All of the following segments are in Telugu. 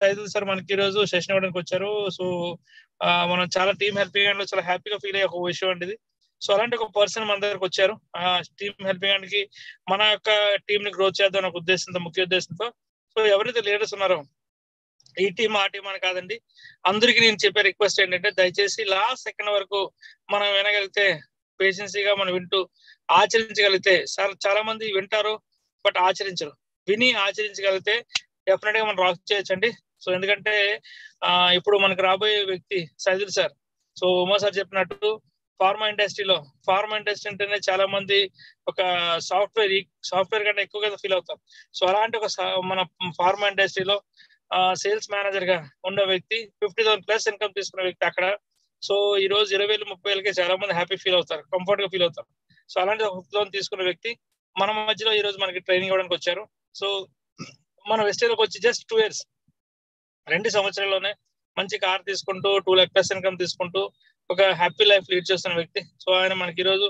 సైదుల్ సార్ మనకి ఈ రోజు సెషన్ ఇవ్వడానికి వచ్చారు. సో మనం చాలా టీమ్ హెల్పింగ్ హ్యాండ్ లో చాలా హ్యాపీగా ఫీల్ అయ్యే ఒక విషయం అండి ఇది. సో అలాంటి ఒక పర్సన్ మన దగ్గరకు వచ్చారు. టీమ్ హెల్పింగ్ హ్యాండ్ కి మన యొక్క టీమ్ ని గ్రోత్ చేద్దాం అనే ఉద్దేశంతో, ముఖ్య ఉద్దేశంతో. సో ఎవరైతే లీడర్స్ ఉన్నారో ఈ టీం ఆ టీం అని కాదండి, అందరికి నేను చెప్పే రిక్వెస్ట్ ఏంటంటే దయచేసి లాస్ట్ సెకండ్ వరకు మనం వినగలిగితే, పేషెన్సీగా మనం వింటూ ఆచరించగలిగితే, సార్ చాలా మంది వింటారు బట్ ఆచరించరు. విని ఆచరించగలిగితే డెఫినెట్ గా మనం రాక్ చేయొచ్చండి. సో ఎందుకంటే ఇప్పుడు మనకు రాబోయే వ్యక్తి Saidul sir. So Uma sir చెప్పినట్టు ఫార్మా ఇండస్ట్రీ అంటేనే చాలా మంది ఒక సాఫ్ట్వేర్ కంటే ఎక్కువగా ఫీల్ అవుతాం. సో అలాంటి ఒక మన ఫార్మా ఇండస్ట్రీలో సేల్స్ మేనేజర్ గా ఉన్న వ్యక్తి, 50,000+ ఇన్కమ్ తీసుకున్న వ్యక్తి అక్కడ. సో ఈ రోజు 20,000 30,000కే చాలా మంది హ్యాపీ ఫీల్ అవుతారు, కంఫర్ట్ గా ఫీల్ అవుతారు. సో అలాంటి ఒక 50,000 తీసుకున్న వ్యక్తి మన మధ్యలో ఈ రోజు మనకి ట్రైనింగ్ ఇవ్వడానికి వచ్చారు. సో మన వెస్టేజ్లోకి వచ్చి జస్ట్ 2 years, 2 సంవత్సరాల్లోనే మంచి కార్ తీసుకుంటూ 2,00,000+ ఇన్కమ్ తీసుకుంటూ ఒక హ్యాపీ లైఫ్ లీడ్ చేస్తున్న వ్యక్తి. సో ఆయన మనకి ఈ రోజు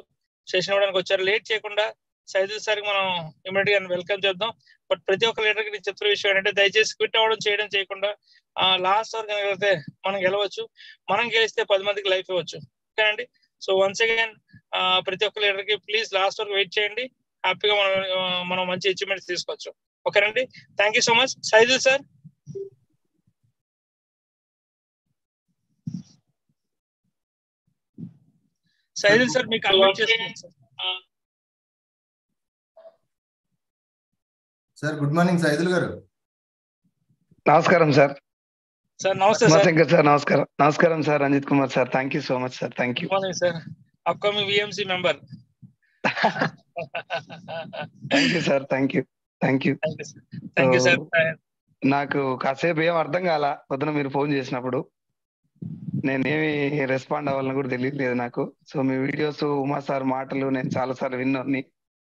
సెషన్ ఇవ్వడానికి వచ్చారు. లేట్ చేయకుండా సైదుల్ సార్ కి మనం ఇమీడియట్ గా వెల్కమ్ చేద్దాం. బట్ ప్రతి ఒక్క లీడర్ కి నేను చెప్తున్న విషయం ఏంటంటే దయచేసి క్విట్ అవ్వడం చేయకుండా లాస్ట్ వరకు కలిగితే మనం గెలవచ్చు. మనం గెలిస్తే 10 మందికి లైఫ్ ఇవ్వచ్చు. ఓకేనండి. సో వన్స్ అగైన్ ప్రతి ఒక్క లీడర్ కి ప్లీజ్ లాస్ట్ వరకు వెయిట్ చేయండి. హ్యాపీగా మనం మంచి అచీవ్మెంట్స్ తీసుకోవచ్చు. ఓకేనండి. Thank you so much. Saidul sir. Saidul sir మీకు అన్మ్యూట్ చేసుకోండి sir. Good morning Saidul garu. నమస్కారం సార్. సార్ నమస్తే సార్. సార్ నమస్కారం sir. Ranjit Kumar sir. Thank you so much sir. Thank you. Morning sir. Upcoming VMC member. Thank you sir. Thank you sir. నాకు కాసేపు ఏం అర్థం కాల పొద్దున మీరు ఫోన్ చేసినప్పుడు. నేనేమి రెస్పాండ్ అవ్వాలని కూడా తెలియలేదు నాకు. సో మీ వీడియోస్, ఉమా సార్ మాటలు నేను చాలా సార్లు విన్నాను.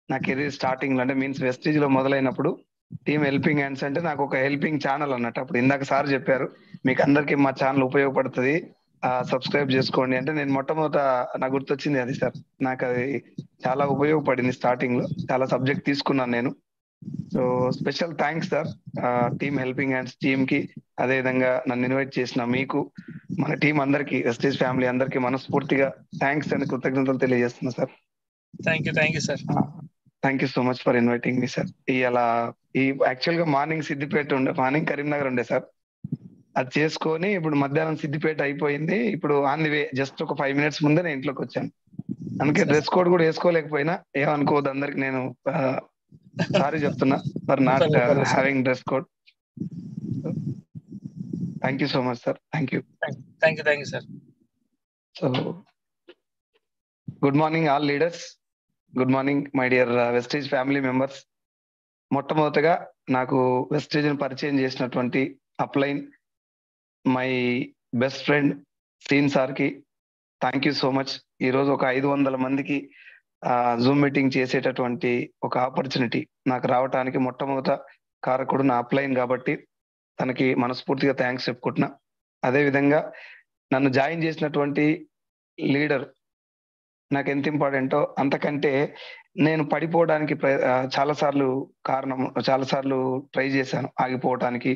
నా కెరీర్ స్టార్టింగ్ లో అంటే మీన్స్ వెస్టేజ్ లో మొదలైనప్పుడు టీమ్ హెల్పింగ్ హ్యాండ్స్ అంటే నాకు ఒక హెల్పింగ్ ఛానల్ అన్నట్టు. అప్పుడు ఇందాక సార్ చెప్పారు మీకు అందరికి మా ఛానల్ ఉపయోగపడుతుంది, సబ్స్క్రైబ్ చేసుకోండి అంటే నేను మొట్టమొదట నాకు గుర్తొచ్చింది అది సార్. నాకు అది చాలా ఉపయోగపడింది. స్టార్టింగ్ లో చాలా సబ్జెక్ట్ తీసుకున్నాను నేను. So special thanks sir team helping hands team కి, అదే విధంగా నన్ను ఇన్వైట్ చేసిన మీకు, మన టీం అందరికి, వెస్టేజ్ ఫ్యామిలీ అందరికి మనస్ఫూర్తిగా థ్యాంక్స్ అని కృతజ్ఞతలు తెలియజేస్తున్నా sir. Thank you sir. Thank you so much for inviting me sir. ఈ యాక్చువల్ గా మార్నింగ్ సిద్దిపేట ఉండే, మార్నింగ్ కరీంనగర్ ఉండే సార్. అది చేసుకొని ఇప్పుడు మధ్యాహ్నం సిద్దిపేట అయిపోయింది. ఇప్పుడు ఆన్ ది వే జస్ట్ ఒక 5 minutes ముందే నేను ఇంట్లోకి వచ్చాను. అందుకే డ్రెస్ కోడ్ కూడా వేసుకోలేకపోయినా ఏమనుకోవద్దు అందరికి. నేను సారీ చెప్తున్నా for not having dress code. Thank you so much sir. Thank you sir. So good morning all leaders. Good morning my dear Vestige family members. మొట్టమొదటిగా నాకు వెస్టేజ్ ని పరిచయం చేసినటువంటి అప్లైన్ మై బెస్ట్ ఫ్రెండ్ సీన్ సార్ కి థ్యాంక్ యూ సో మచ్. ఈరోజు ఒక 500 మందికి జూమ్ మీటింగ్ చేసేటటువంటి ఒక ఆపర్చునిటీ నాకు రావటానికి మొట్టమొదట కారకుడు నా అప్లైన్ కాబట్టి తనకి మనస్ఫూర్తిగా థ్యాంక్స్ చెప్పుకుంటున్నా. అదే విధంగా నన్ను జాయిన్ చేసినటువంటి లీడర్ నాకు ఎంత ఇంపార్టెంటో అంతకంటే నేను పడిపోవడానికి చాలాసార్లు ట్రై చేశాను ఆగిపోవటానికి.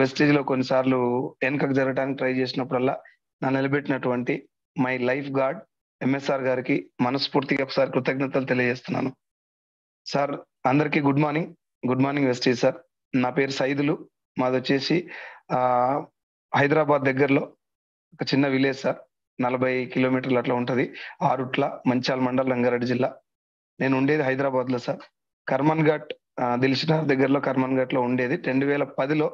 వెస్టేజ్ లో కొన్నిసార్లు వెనకకు జరగడానికి ట్రై చేసినప్పుడల్లా నన్ను నిలబెట్టినటువంటి మై లైఫ్ గార్డ్ MSR గారికి మనస్ఫూర్తిగా ఒకసారి కృతజ్ఞతలు తెలియజేస్తున్నాను. సార్ అందరికీ గుడ్ మార్నింగ్ వెస్టేజ్ సార్. నా పేరు సైదులు. మాది వచ్చేసి హైదరాబాద్ దగ్గరలో ఒక చిన్న విలేజ్ సార్. 40 కిలోమీటర్లు అట్లా ఉంటది. ఆరుట్ల, మంచాల్ మండల్, రంగారెడ్డి జిల్లా. నేను ఉండేది హైదరాబాద్ లో సార్. కర్మన్ ఘాట్, దిల్షుక్నగర్ దగ్గరలో కర్మన్ ఘాట్ లో ఉండేది. 2010లో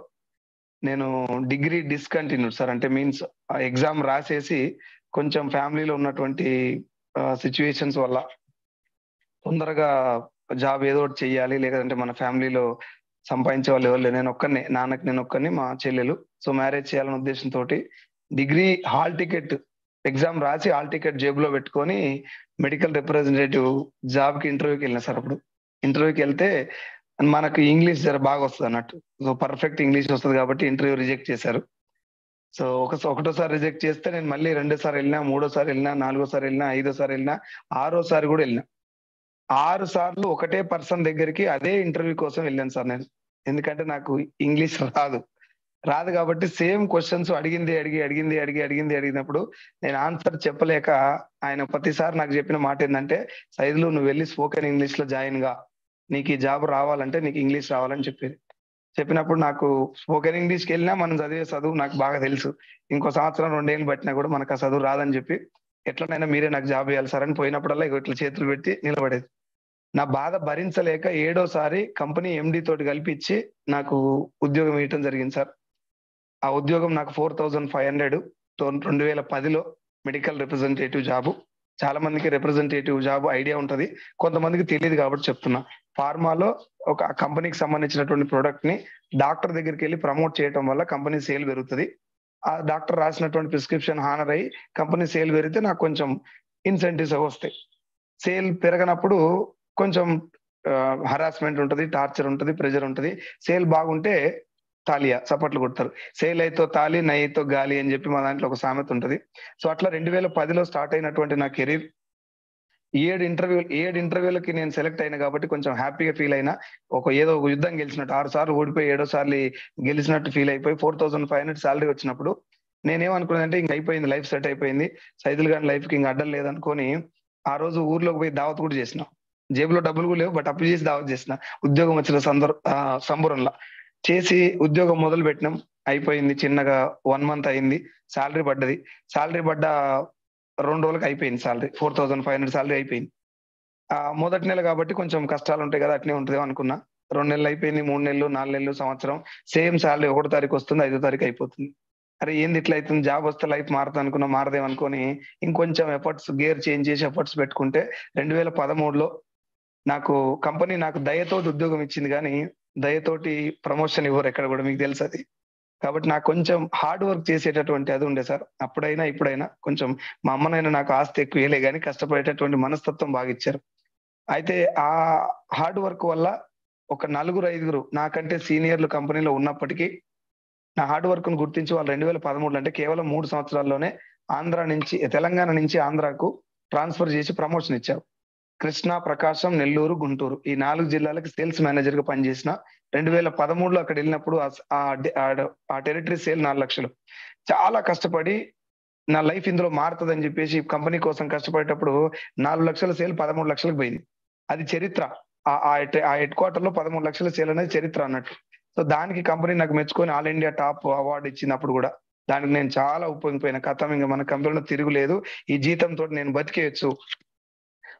నేను డిగ్రీ డిస్కంటిన్యూడ్ సార్. అంటే మీన్స్ ఎగ్జామ్ రాసేసి కొంచెం ఫ్యామిలీలో ఉన్నటువంటి సిచ్యువేషన్స్ వల్ల తొందరగా జాబ్ ఏదో ఒకటి చెయ్యాలి, లేదంటే మన ఫ్యామిలీలో సంపాదించే వాళ్ళు ఎవరు లేరు. నేను ఒక్కరిని మా చెల్లెలు. సో మ్యారేజ్ చేయాలనే ఉద్దేశంతో డిగ్రీ హాల్ టికెట్ ఎగ్జామ్ రాసి హాల్ టికెట్ జేబులో పెట్టుకొని మెడికల్ రిప్రజెంటేటివ్ జాబ్ కి ఇంటర్వ్యూకి వెళ్ళిన సార్. అప్పుడు ఇంటర్వ్యూకి వెళ్తే మనకు ఇంగ్లీష్ జర బాగా వస్తుంది అన్నట్టు. సో పర్ఫెక్ట్ ఇంగ్లీష్ వస్తుంది కాబట్టి ఇంటర్వ్యూ రిజెక్ట్ చేశారు. సో ఒకటోసారి రిజెక్ట్ చేస్తే నేను మళ్ళీ 2సారి వెళ్ళినా, 3సారి వెళ్ళినా, 4సారి వెళ్ళినా, 5సారి వెళ్ళినా, 6సారి కూడా వెళ్ళినా. 6 సార్లు ఒకటే పర్సన్ దగ్గరికి అదే ఇంటర్వ్యూ కోసం వెళ్ళాను సార్ నేను. ఎందుకంటే నాకు ఇంగ్లీష్ రాదు. రాదు కాబట్టి సేమ్ క్వశ్చన్స్ అడిగినప్పుడు నేను ఆన్సర్ చెప్పలేక ఆయన ప్రతిసారి నాకు చెప్పిన మాట ఏంటంటే, సైదులు నువ్వు వెళ్ళి స్పోకెన్ ఇంగ్లీష్ లో జాయిన్ గా, నీకు ఈ జాబ్ రావాలంటే నీకు ఇంగ్లీష్ రావాలని చెప్పేది. చెప్పినప్పుడు నాకు స్పోకెన్ ఇంగ్లీష్కి వెళ్ళినా మనం చదివే చదువు నాకు బాగా తెలుసు, ఇంకో సంవత్సరం 2 ఏళ్ళు పట్టినా కూడా మనకు ఆ చదువు రాదని చెప్పి, ఎట్లనైనా మీరే నాకు జాబ్ ఇవ్వాలి సార్ అని పోయినప్పుడల్లా ఇట్లా చేతులు పెట్టి నిలబడేది. నా బాధ భరించలేక 7వ సారి కంపెనీ ఎండి తోటి కల్పించి నాకు ఉద్యోగం ఇవ్వటం జరిగింది సార్. ఆ ఉద్యోగం నాకు 4500 2010లో మెడికల్ రిప్రజెంటేటివ్ జాబు. చాలా మందికి రిప్రజెంటేటివ్ జాబ్ ఐడియా ఉంటది, కొంతమందికి తెలియదు కాబట్టి చెప్తున్నా. ఫార్మాలో ఒక కంపెనీకి సంబంధించినటువంటి ప్రొడక్ట్ ని డాక్టర్ దగ్గరికి వెళ్ళి ప్రమోట్ చేయడం వల్ల కంపెనీ సేల్ పెరుగుతుంది. ఆ డాక్టర్ రాసినటువంటి ప్రిస్క్రిప్షన్ హానర్ అయ్యి కంపెనీ సేల్ పెరిగితే నాకు కొంచెం ఇన్సెంటివ్స్ వస్తాయి. సేల్ పెరగనప్పుడు కొంచెం హరాస్మెంట్ ఉంటుంది, టార్చర్ ఉంటుంది, ప్రెజర్ ఉంటుంది. సేల్ బాగుంటే తాలియా చప్పట్లు కొడతారు. సేల్ అయితే తాలి, నైతో గాలి అని చెప్పి మా దాంట్లో ఒక సామెత ఉంటుంది. సో అట్లా 2010లో స్టార్ట్ అయినటువంటి నా కెరీర్ 7 ఇంటర్వ్యూలకి నేను సెలెక్ట్ అయినా కాబట్టి కొంచెం హ్యాపీగా ఫీల్ అయినా. ఏదో ఒక యుద్ధం గెలిచినట్టు 6 సార్లు ఓడిపోయి 7వ సారి గెలిచినట్టు ఫీల్ అయిపోయి 4500 శాలరీ వచ్చినప్పుడు నేనేమనుకున్నానంటే ఇంక అయిపోయింది, లైఫ్ సెట్ అయిపోయింది, సైదుల్ గారి లైఫ్ కి ఇంక అడ్డం లేదనుకొని ఆ రోజు ఊర్లోకి పోయి దావత్ కూడా చేసిన. జేబులో డబ్బులు కూడా లేవు, బట్ అప్పు చేసి దావత్ చేసిన ఉద్యోగం వచ్చిన సంబరంలో. చేసి ఉద్యోగం మొదలు పెట్టినాం, అయిపోయింది. చిన్నగా 1 మంత్ అయింది, శాలరీ పడ్డది. శాలరీ పడ్డ 2 రోజులకు అయిపోయింది శాలరీ, 4500 శాలరీ అయిపోయింది. మొదటి నెల కాబట్టి కొంచెం కష్టాలు ఉంటాయి కదా, అట్నే ఉంటుంది అనుకున్నా. 2 నెలలు అయిపోయింది, 3 నెలలు, 4 నెలలు, సంవత్సరం. సేమ్ శాలరీ 1వ తారీఖు వస్తుంది, 5వ తారీఖు అయిపోతుంది. అరే ఏంది ఇట్లా అవుతుంది, జాబ్ వస్తే లైఫ్ మారుతుంది అనుకున్నా, మారదేమనుకొని ఇంకొంచెం గేర్ చేంజ్ చేసి ఎఫర్ట్స్ పెట్టుకుంటే 2013లో నాకు కంపెనీ నాకు దయతోటి ఉద్యోగం ఇచ్చింది, కానీ దయతోటి ప్రమోషన్ ఇవ్వరు ఎక్కడ కూడా, మీకు తెలుసు అది. కాబట్టి నాకు కొంచెం హార్డ్ వర్క్ చేసేటటువంటి అది ఉండే సార్. అప్పుడైనా ఇప్పుడైనా కొంచెం మా అమ్మనైనా నాకు ఆస్తి ఎక్కువ వేయలే కానీ కష్టపడేటటువంటి మనస్తత్వం బాగా ఇచ్చారు. అయితే ఆ హార్డ్ వర్క్ వల్ల ఒక 4-5 నాకంటే సీనియర్లు కంపెనీలో ఉన్నప్పటికీ నా హార్డ్ వర్క్ ను గుర్తించి వాళ్ళు 2013 అంటే కేవలం 3 సంవత్సరాల్లోనే తెలంగాణ నుంచి ఆంధ్రాకు ట్రాన్స్ఫర్ చేసి ప్రమోషన్ ఇచ్చారు. కృష్ణా, ప్రకాశం, నెల్లూరు, గుంటూరు ఈ 4 జిల్లాలకు సేల్స్ మేనేజర్ గా పనిచేసిన. 2013లో అక్కడ వెళ్ళినప్పుడు ఆ టెరిటరీ సేల్ 4 లక్షలు. చాలా కష్టపడి నా లైఫ్ ఇందులో మారుతుందని చెప్పేసి కంపెనీ కోసం కష్టపడేటప్పుడు 4 లక్షల సేల్ 13 లక్షలకు పోయింది. అది చరిత్ర. ఆ హెడ్ క్వార్టర్ లో 13 లక్షల సేల్ అనేది చరిత్ర అన్నట్టు. సో దానికి కంపెనీ నాకు మెచ్చుకొని ఆల్ ఇండియా టాప్ అవార్డు ఇచ్చినప్పుడు కూడా దానికి నేను చాలా ఉపయోగపోయిన. కథం ఇంకా మన కంపెనీలో తిరుగులేదు, ఈ జీతంతో నేను బతికేయచ్చు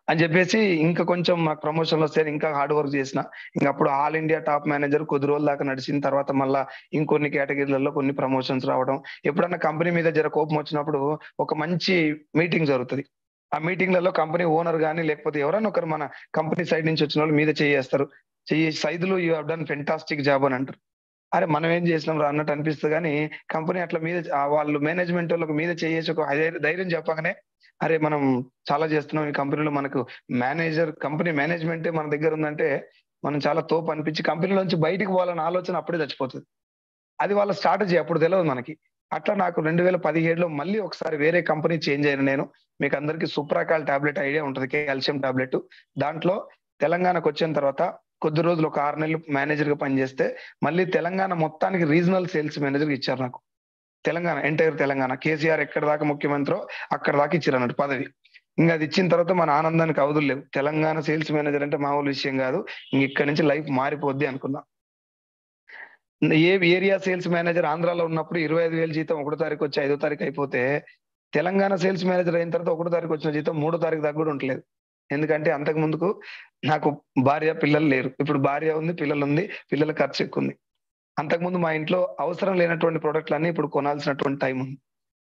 అని చెప్పేసి ఇంకా కొంచెం నాకు ప్రమోషన్లు వస్తే ఇంకా హార్డ్ వర్క్ చేసిన. ఇంకా అప్పుడు ఆల్ ఇండియా టాప్ మేనేజర్ కొద్ది రోజుల దాకా నడిచిన తర్వాత మళ్ళా ఇంకొన్ని కేటగిరీలలో కొన్ని ప్రమోషన్స్ రావడం. ఎప్పుడన్నా కంపెనీ మీద జర కోపం వచ్చినప్పుడు ఒక మంచి మీటింగ్ జరుగుతుంది. ఆ మీటింగ్లలో కంపెనీ ఓనర్ కానీ లేకపోతే ఎవరైనా ఒకరు మన కంపెనీ సైడ్ నుంచి వచ్చిన వాళ్ళు మీద చేయేస్తారు. Saidulu you have done fantastic job అని అంటారు. అరే మనం ఏం చేసినాం రా అన్నట్టు అనిపిస్తుంది, కానీ కంపెనీ అట్లా మీద వాళ్ళు మేనేజ్మెంట్ వాళ్ళకి మీద చేసి ఒక ధైర్యం చెప్పగానే అరే మనం చాలా చేస్తున్నాం ఈ కంపెనీలో, మనకు కంపెనీ మేనేజ్మెంటే మన దగ్గర ఉందంటే మనం చాలా తోపు అనిపించి కంపెనీలో నుంచి బయటికి పోవాలన్న ఆలోచన అప్పుడే చచ్చిపోతుంది. అది వాళ్ళ స్ట్రాటజీ, అప్పుడు తెలియదు మనకి. అట్లా నాకు 2017లో మళ్ళీ ఒకసారి వేరే కంపెనీ చేంజ్ అయిన నేను. మీకు అందరికి సుప్రాకాల్ టాబ్లెట్ ఐడియా ఉంటుంది, కాల్షియం టాబ్లెట్. దాంట్లో తెలంగాణకు వచ్చిన తర్వాత కొద్ది రోజులు ఒక 6 నెలలు మేనేజర్ గా పనిచేస్తే మళ్ళీ తెలంగాణ మొత్తానికి రీజనల్ సేల్స్ మేనేజర్ ఇచ్చారు నాకు. ఎంటైర్ తెలంగాణ కేసీఆర్ ఎక్కడ దాకా ముఖ్యమంత్రి అక్కడ దాకా ఇచ్చారు అన్నట్టు పదవి. ఇంకా అది ఇచ్చిన తర్వాత మన ఆనందానికి అవధులు లేవు. తెలంగాణ సేల్స్ మేనేజర్ అంటే మామూలు విషయం కాదు, ఇంక ఇక్కడ నుంచి లైఫ్ మారిపోద్ది అనుకున్నా. ఏరియా సేల్స్ మేనేజర్ ఆంధ్రాలో ఉన్నప్పుడు 25,000 జీతం 1వ తారీఖు వచ్చి 5వ తారీఖు అయిపోతే, తెలంగాణ సేల్స్ మేనేజర్ అయిన తర్వాత 1వ తారీఖు వచ్చిన జీతం 3వ తారీఖు దాకా కూడా ఉండలేదు. ఎందుకంటే అంతకు ముందుకు నాకు భార్య పిల్లలు లేరు, ఇప్పుడు భార్య ఉంది, పిల్లలు ఉంది, పిల్లల ఖర్చు ఎక్కువ ఉంది. అంతకుముందు మా ఇంట్లో అవసరం లేనటువంటి ప్రొడక్ట్లన్నీ ఇప్పుడు కొనాల్సినటువంటి టైం ఉంది.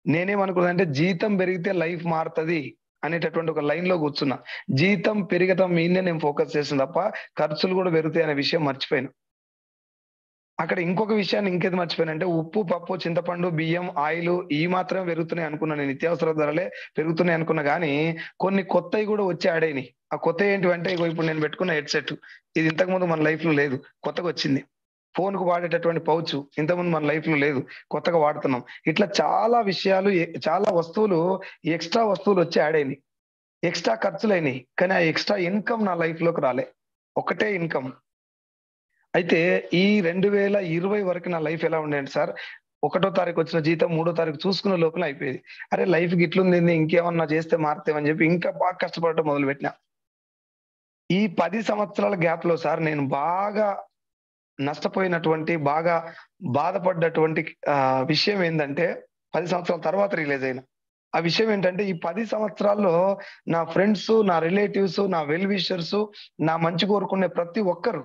నేనేమనుకున్నానంటే జీతం పెరిగితే లైఫ్ మారుతుంది అనేటటువంటి ఒక లైన్ లో కూర్చున్నా. జీతం పెరిగటం మీదే నేను ఫోకస్ చేసిన తప్ప ఖర్చులు కూడా పెరుగుతాయి అనే విషయం మర్చిపోయాను. అక్కడ ఇంకొక విషయాన్ని ఇంకేది మర్చిపోయానంటే ఉప్పు, పప్పు, చింతపండు, బియ్యం, ఆయిల్ ఈ మాత్రమే పెరుగుతున్నాయి అనుకున్నా. నేను నిత్యావసర ధరలే పెరుగుతున్నాయి అనుకున్నా, కానీ కొన్ని కొత్తవి కూడా వచ్చి ఆడైనాయి. ఆ కొత్త ఏంటివంటే ఇప్పుడు నేను పెట్టుకున్న హెడ్సెట్, ఇది ఇంతకుముందు మన లైఫ్ లో లేదు, కొత్తగా వచ్చింది. ఫోన్ కు వాడేటటువంటి పౌచ్ ఇంతకుముందు మన లైఫ్ లో లేదు, కొత్తగా వాడుతున్నాం. ఇట్లా చాలా విషయాలు, చాలా వస్తువులు, ఎక్స్ట్రా వస్తువులు వచ్చి యాడ్ అయినాయి, ఎక్స్ట్రా ఖర్చులు అయినాయి. కానీ ఆ ఎక్స్ట్రా ఇన్కమ్ నా లైఫ్ లోకి రాలే. ఒకటే ఇన్కమ్. అయితే ఈ 2020 వరకు నా లైఫ్ ఎలా ఉండేది సార్, 1వ తారీఖు వచ్చిన జీతం 3వ తారీఖు చూసుకునే లోపల అయిపోయేది. అరే లైఫ్ ఇట్లుంది, ఇంకేమన్నా చేస్తే మారుతామని చెప్పి ఇంకా బాగా కష్టపడటం మొదలుపెట్టిన. ఈ 10 సంవత్సరాల గ్యాప్ లో సార్ నేను బాగా నష్టపోయినటువంటి, బాగా బాధపడ్డటువంటి విషయం ఏంటంటే 10 సంవత్సరాల తర్వాత రిలీజ్ అయిన ఆ విషయం ఏంటంటే, ఈ 10 సంవత్సరాల్లో నా ఫ్రెండ్స్, నా రిలేటివ్స్, నా వెల్ విషర్స్, నా మంచి కోరుకునే ప్రతి ఒక్కరు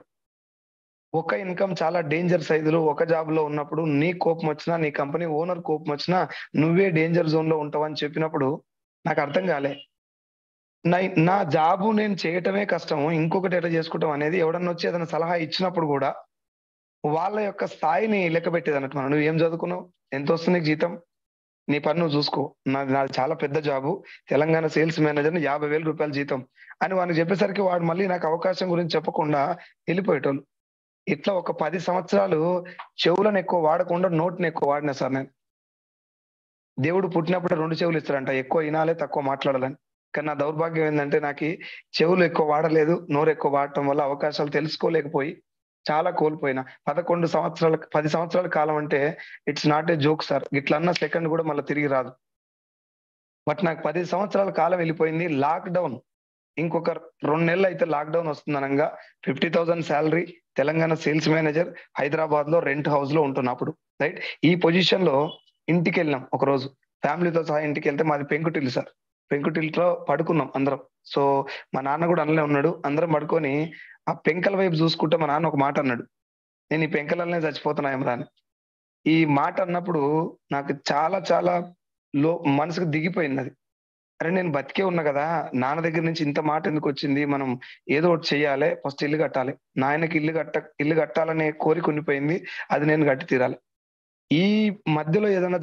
ఒక ఇన్కమ్ చాలా డేంజర్ సైజులో ఒక జాబ్ లో ఉన్నప్పుడు, నీ కోపం వచ్చినా, నీ కంపెనీ ఓనర్ కోపం వచ్చినా నువ్వే డేంజర్ జోన్ లో ఉంటావని చెప్పినప్పుడు నాకు అర్థం కాలే. నా జాబు నేను చేయటమే కష్టము, ఇంకొకటి ఎట్లా చేసుకుంటాం అనేది ఎవడన్నా వచ్చి ఏదైనా సలహా ఇచ్చినప్పుడు కూడా వాళ్ళ యొక్క స్థాయిని లెక్క పెట్టేది అన్నట్టు. మనం నువ్వు ఏం చదువుకున్నావు, ఎంత వస్తుంది నీకు జీతం, నీ పని నువ్వు చూసుకో, నాది చాలా పెద్ద జాబు, తెలంగాణ సేల్స్ మేనేజర్, 50,000 రూపాయల జీతం అని వాడిని చెప్పేసరికి వాడు మళ్ళీ నాకు అవకాశం గురించి చెప్పకుండా వెళ్ళిపోయేటోళ్ళు. ఇట్లా ఒక 10 సంవత్సరాలు చెవులను ఎక్కువ వాడకుండా నోటిని ఎక్కువ వాడినా సార్ నేను. దేవుడు పుట్టినప్పుడు 2 చెవులు ఇస్తాడంట, ఎక్కువ వినాలి తక్కువ మాట్లాడాలని. కానీ నా దౌర్భాగ్యం ఏంటంటే నాకు చెవులు ఎక్కువ వాడలేదు, నోరు ఎక్కువ వాడటం వల్ల అవకాశాలు తెలుసుకోలేకపోయి చాలా కోల్పోయినా. 10 సంవత్సరాల కాలం అంటే it's not a joke sir. ఇట్లన్న సెకండ్ కూడా మళ్ళీ తిరిగి రాదు. బట్ నాకు 10 సంవత్సరాల కాలం వెళ్ళిపోయింది. లాక్డౌన్ ఇంకొక 2 నెలలు అయితే లాక్డౌన్ వస్తుందనగా 50,000 salary, Telangana sales manager, Hyderabad లో రెంట్ హౌస్ లో ఉంటున్నా అప్పుడు, రైట్. ఈ పొజిషన్ లో ఇంటికి వెళ్ళినాం ఒక రోజు, ఫ్యామిలీతో సహా ఇంటికి వెళ్తే మాది పెంకుటిల్లు సార్. పెంకుటిల్లులో పడుకున్నాం అందరం. సో మా నాన్న కూడా అందులో ఉన్నాడు. అందరం పడుకొని ఆ పెంకల వైపు చూసుకుంటే మా నాన్న ఒక మాట అన్నాడు, నేను ఈ పెంకలనే చచ్చిపోతున్నా ఏమరా అని. ఈ మాట అన్నప్పుడు నాకు చాలా చాలా మనసుకు దిగిపోయింది అది. అరే నేను బతికే ఉన్నా కదా, నాన్న దగ్గర నుంచి ఇంత మాట ఎందుకు వచ్చింది, మనం ఏదో ఒకటి చెయ్యాలి, ఫస్ట్ ఇల్లు కట్టాలి, నాయనకి ఇల్లు కట్టాలనే కోరిక ఉండిపోయింది, అది నేను కట్టి తీరాలి. ఈ మధ్యలో ఏదైనా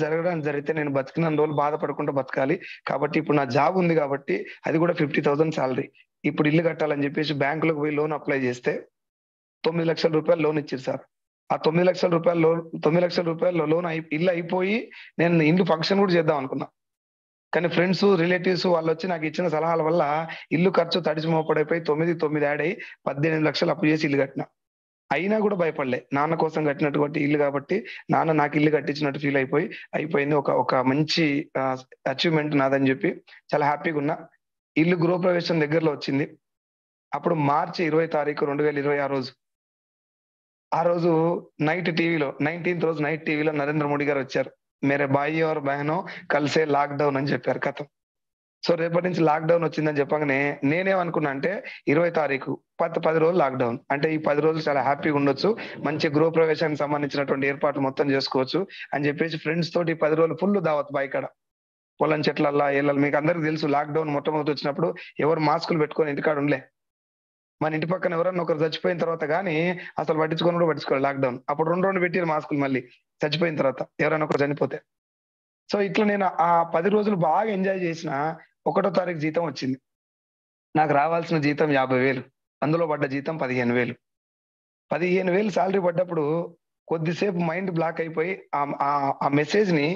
జరిగితే నేను బతికిన రోజులు బాధపడకుండా బతకాలి. కాబట్టి ఇప్పుడు నా జాబ్ ఉంది కాబట్టి అది కూడా 50,000 శాలరీ, ఇప్పుడు ఇల్లు కట్టాలని చెప్పేసి బ్యాంకులోకి పోయి లోన్ అప్లై చేస్తే 9 లక్షల రూపాయలు లోన్ ఇచ్చారు సార్. ఆ 9 లక్షల రూపాయలు లోన్ ఇల్లు అయిపోయి నేను ఇంటి ఫంక్షన్ కూడా చేద్దాం అనుకున్నా. కానీ ఫ్రెండ్స్, రిలేటివ్స్ వాళ్ళు వచ్చి నాకు ఇచ్చిన సలహాల వల్ల ఇల్లు ఖర్చు తడిసి మోపడైపోయి 9 యాడ్ అయ్యి 18 లక్షలు అప్పు చేసి ఇల్లు కట్టిన. అయినా కూడా భయపడలే, నాన్న కోసం కట్టినటువంటి ఇల్లు కాబట్టి నాన్న నాకు ఇల్లు కట్టించినట్టు ఫీల్ అయిపోయింది. ఒక మంచి అచీవ్మెంట్ నాదని చెప్పి చాలా హ్యాపీగా ఉన్నా. ఇల్లు గృహప్రవేశం దగ్గరలో వచ్చింది. అప్పుడు మార్చి 20 తారీఖు 2020 ఆ రోజు నైట్ టీవీలో 19th రోజు నైట్ టీవీలో నరేంద్ర మోడీ గారు వచ్చారు. మేరే భాయి और बहनों కలిసే లాక్డౌన్ అని చెప్పారు కథ. సో రేపటి నుంచి లాక్డౌన్ వచ్చిందని చెప్పగానే నేనేమనుకున్నా అంటే 20 తారీఖు 10 రోజులు లాక్డౌన్ అంటే ఈ 10 రోజులు చాలా హ్యాపీగా ఉండొచ్చు, మంచి గృహప్రవేశానికి సంబంధించినటువంటి ఏర్పాట్లు మొత్తం చేసుకోవచ్చు అని చెప్పేసి ఫ్రెండ్స్ తోటి 10 రోజులు ఫుల్ దావత్ బాయికాడ, పొలం చెట్లల్లా ఏళ్ళ. మీకు అందరికి తెలుసు లాక్డౌన్ మొట్టమొదటి వచ్చినప్పుడు ఎవరు మాస్కులు పెట్టుకొని ఇంటికాడ ఉండలే. మన ఇంటి పక్కన ఎవరన్నా ఒకరు చచ్చిపోయిన తర్వాత కానీ అసలు పట్టించుకోవాలి లాక్డౌన్. అప్పుడు రెండు పెట్టారు మాస్కులు మళ్ళీ చచ్చిపోయిన తర్వాత ఎవరైనా ఒకరు చనిపోతే. సో ఇట్లా నేను ఆ 10 రోజులు బాగా ఎంజాయ్ చేసిన. 1వ తారీఖు జీతం వచ్చింది. నాకు రావాల్సిన జీతం 50,000, అందులో పడ్డ జీతం 15,000. 15,000 శాలరీ పడ్డప్పుడు కొద్దిసేపు మైండ్ బ్లాక్ అయిపోయి ఆ మెసేజ్ ని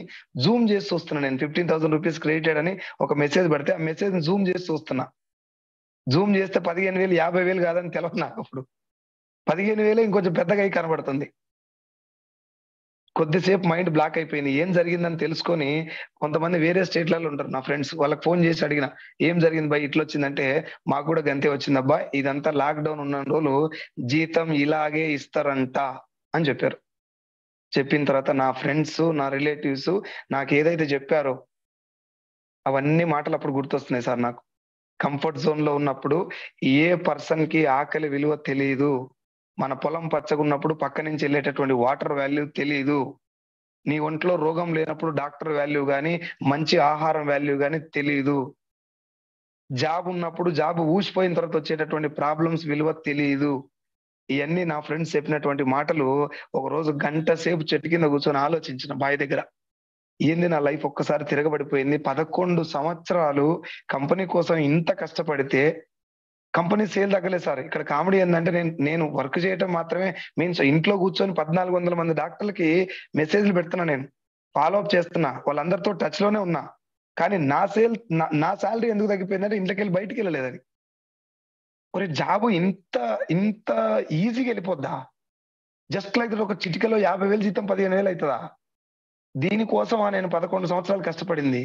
జూమ్ చేసి చూస్తున్నా. నేను 15,000 రూపీస్ క్రెడిటెడ్ అని ఒక మెసేజ్ పడితే ఆ మెసేజ్ ని జూమ్ చేసి చూస్తున్నా. జూమ్ చేస్తే 15,000 50,000 కాదని తెలియదు నాకు. అప్పుడు 15,000 ఇంకొంచెం పెద్దగా అయి కనబడుతుంది. కొద్దిసేపు మైండ్ బ్లాక్ అయిపోయింది. ఏం జరిగిందని తెలుసుకొని కొంతమంది వేరే స్టేట్లలో ఉంటారు నా ఫ్రెండ్స్, వాళ్ళకి ఫోన్ చేసి అడిగిన, ఏం జరిగింది బాయ్ ఇట్లా వచ్చిందంటే, మాకు కూడా గంతే వచ్చిందబ్బా, ఇదంతా లాక్డౌన్ ఉన్న రోజులు జీతం ఇలాగే ఇస్తారంట అని చెప్పారు. చెప్పిన తర్వాత నా ఫ్రెండ్స్, నా రిలేటివ్స్ నాకు ఏదైతే చెప్పారో అవన్నీ మాటలు అప్పుడు గుర్తొస్తున్నాయి సార్ నాకు. కంఫర్ట్ జోన్ లో ఉన్నప్పుడు ఏ పర్సన్ కి ఆకలి విలువ తెలియదు. మన పొలం పచ్చగున్నప్పుడు పక్క నుంచి వెళ్ళేటటువంటి వాటర్ వాల్యూ తెలియదు. నీ ఒంట్లో రోగం లేనప్పుడు డాక్టర్ వాల్యూ గాని, మంచి ఆహారం వాల్యూ గాని తెలియదు. జాబ్ ఉన్నప్పుడు జాబ్ ఊసిపోయిన తర్వాత వచ్చేటటువంటి ప్రాబ్లమ్స్ విలువ తెలియదు. ఇవన్నీ నా ఫ్రెండ్స్ చెప్పినటువంటి మాటలు ఒక రోజు గంట సేపు చెట్టు కింద కూర్చొని ఆలోచించిన బావి దగ్గర. ఏంది నా లైఫ్ ఒక్కసారి తిరగబడిపోయింది. 11 సంవత్సరాలు కంపెనీ కోసం ఇంత కష్టపడితే కంపెనీ సేల్ తగ్గలేదు సార్. ఇక్కడ కామెడీ ఏంటంటే నేను వర్క్ చేయటం మాత్రమే మీన్స్ ఇంట్లో కూర్చొని 1,400 మంది డాక్టర్లకి మెసేజ్లు పెడుతున్నా, నేను ఫాలో అప్ చేస్తున్నా, వాళ్ళందరితో టచ్ లోనే ఉన్నా. కానీ నా శాలరీ ఎందుకు తగ్గిపోయిందంటే ఇంట్లోకి వెళ్ళి బయటికి వెళ్ళలేదు. అది ఒరే జాబ్ ఇంత ఈజీగా వెళ్ళిపోద్దా? జస్ట్ లైక్ ఒక చిటికలో 50,000 జీతం 15,000 అవుతుందా? దీనికోసమా నేను 11 సంవత్సరాలు కష్టపడింది?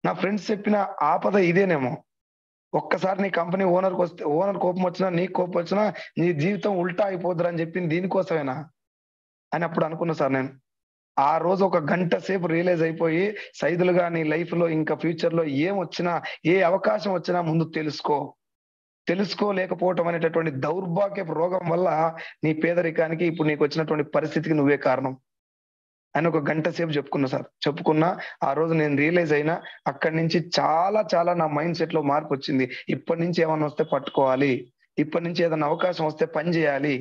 నా ఫ్రెండ్స్ చెప్పిన ఆపద ఇదేనేమో. ఒక్కసారి నీ కంపెనీ ఓనర్ కోపం వచ్చినా, నీకు కోపం వచ్చినా నీ జీవితం ఉల్టా అయిపోద్దురు అని చెప్పింది దీనికోసమేనా అని అప్పుడు అనుకున్నా సార్ నేను. ఆ రోజు ఒక గంట సేపు రియలైజ్ అయిపోయి, సైదులుగా నీ లైఫ్ లో ఇంకా ఫ్యూచర్ లో ఏం వచ్చినా, ఏ అవకాశం వచ్చినా ముందు తెలుసుకోలేకపోవటం అనేటటువంటి దౌర్భాగ్యపు రోగం వల్ల నీ పేదరికానికి, ఇప్పుడు నీకు వచ్చినటువంటి పరిస్థితికి నువ్వే కారణం అని ఒక గంట సేపు చెప్పుకున్నా. ఆ రోజు నేను రియలైజ్ అయినా. అక్కడి నుంచి చాలా చాలా నా మైండ్ సెట్ లో మార్పు వచ్చింది. ఇప్పటి నుంచి ఏమన్నా వస్తే పట్టుకోవాలి, ఇప్పటి నుంచి ఏదైనా అవకాశం వస్తే పని చేయాలి.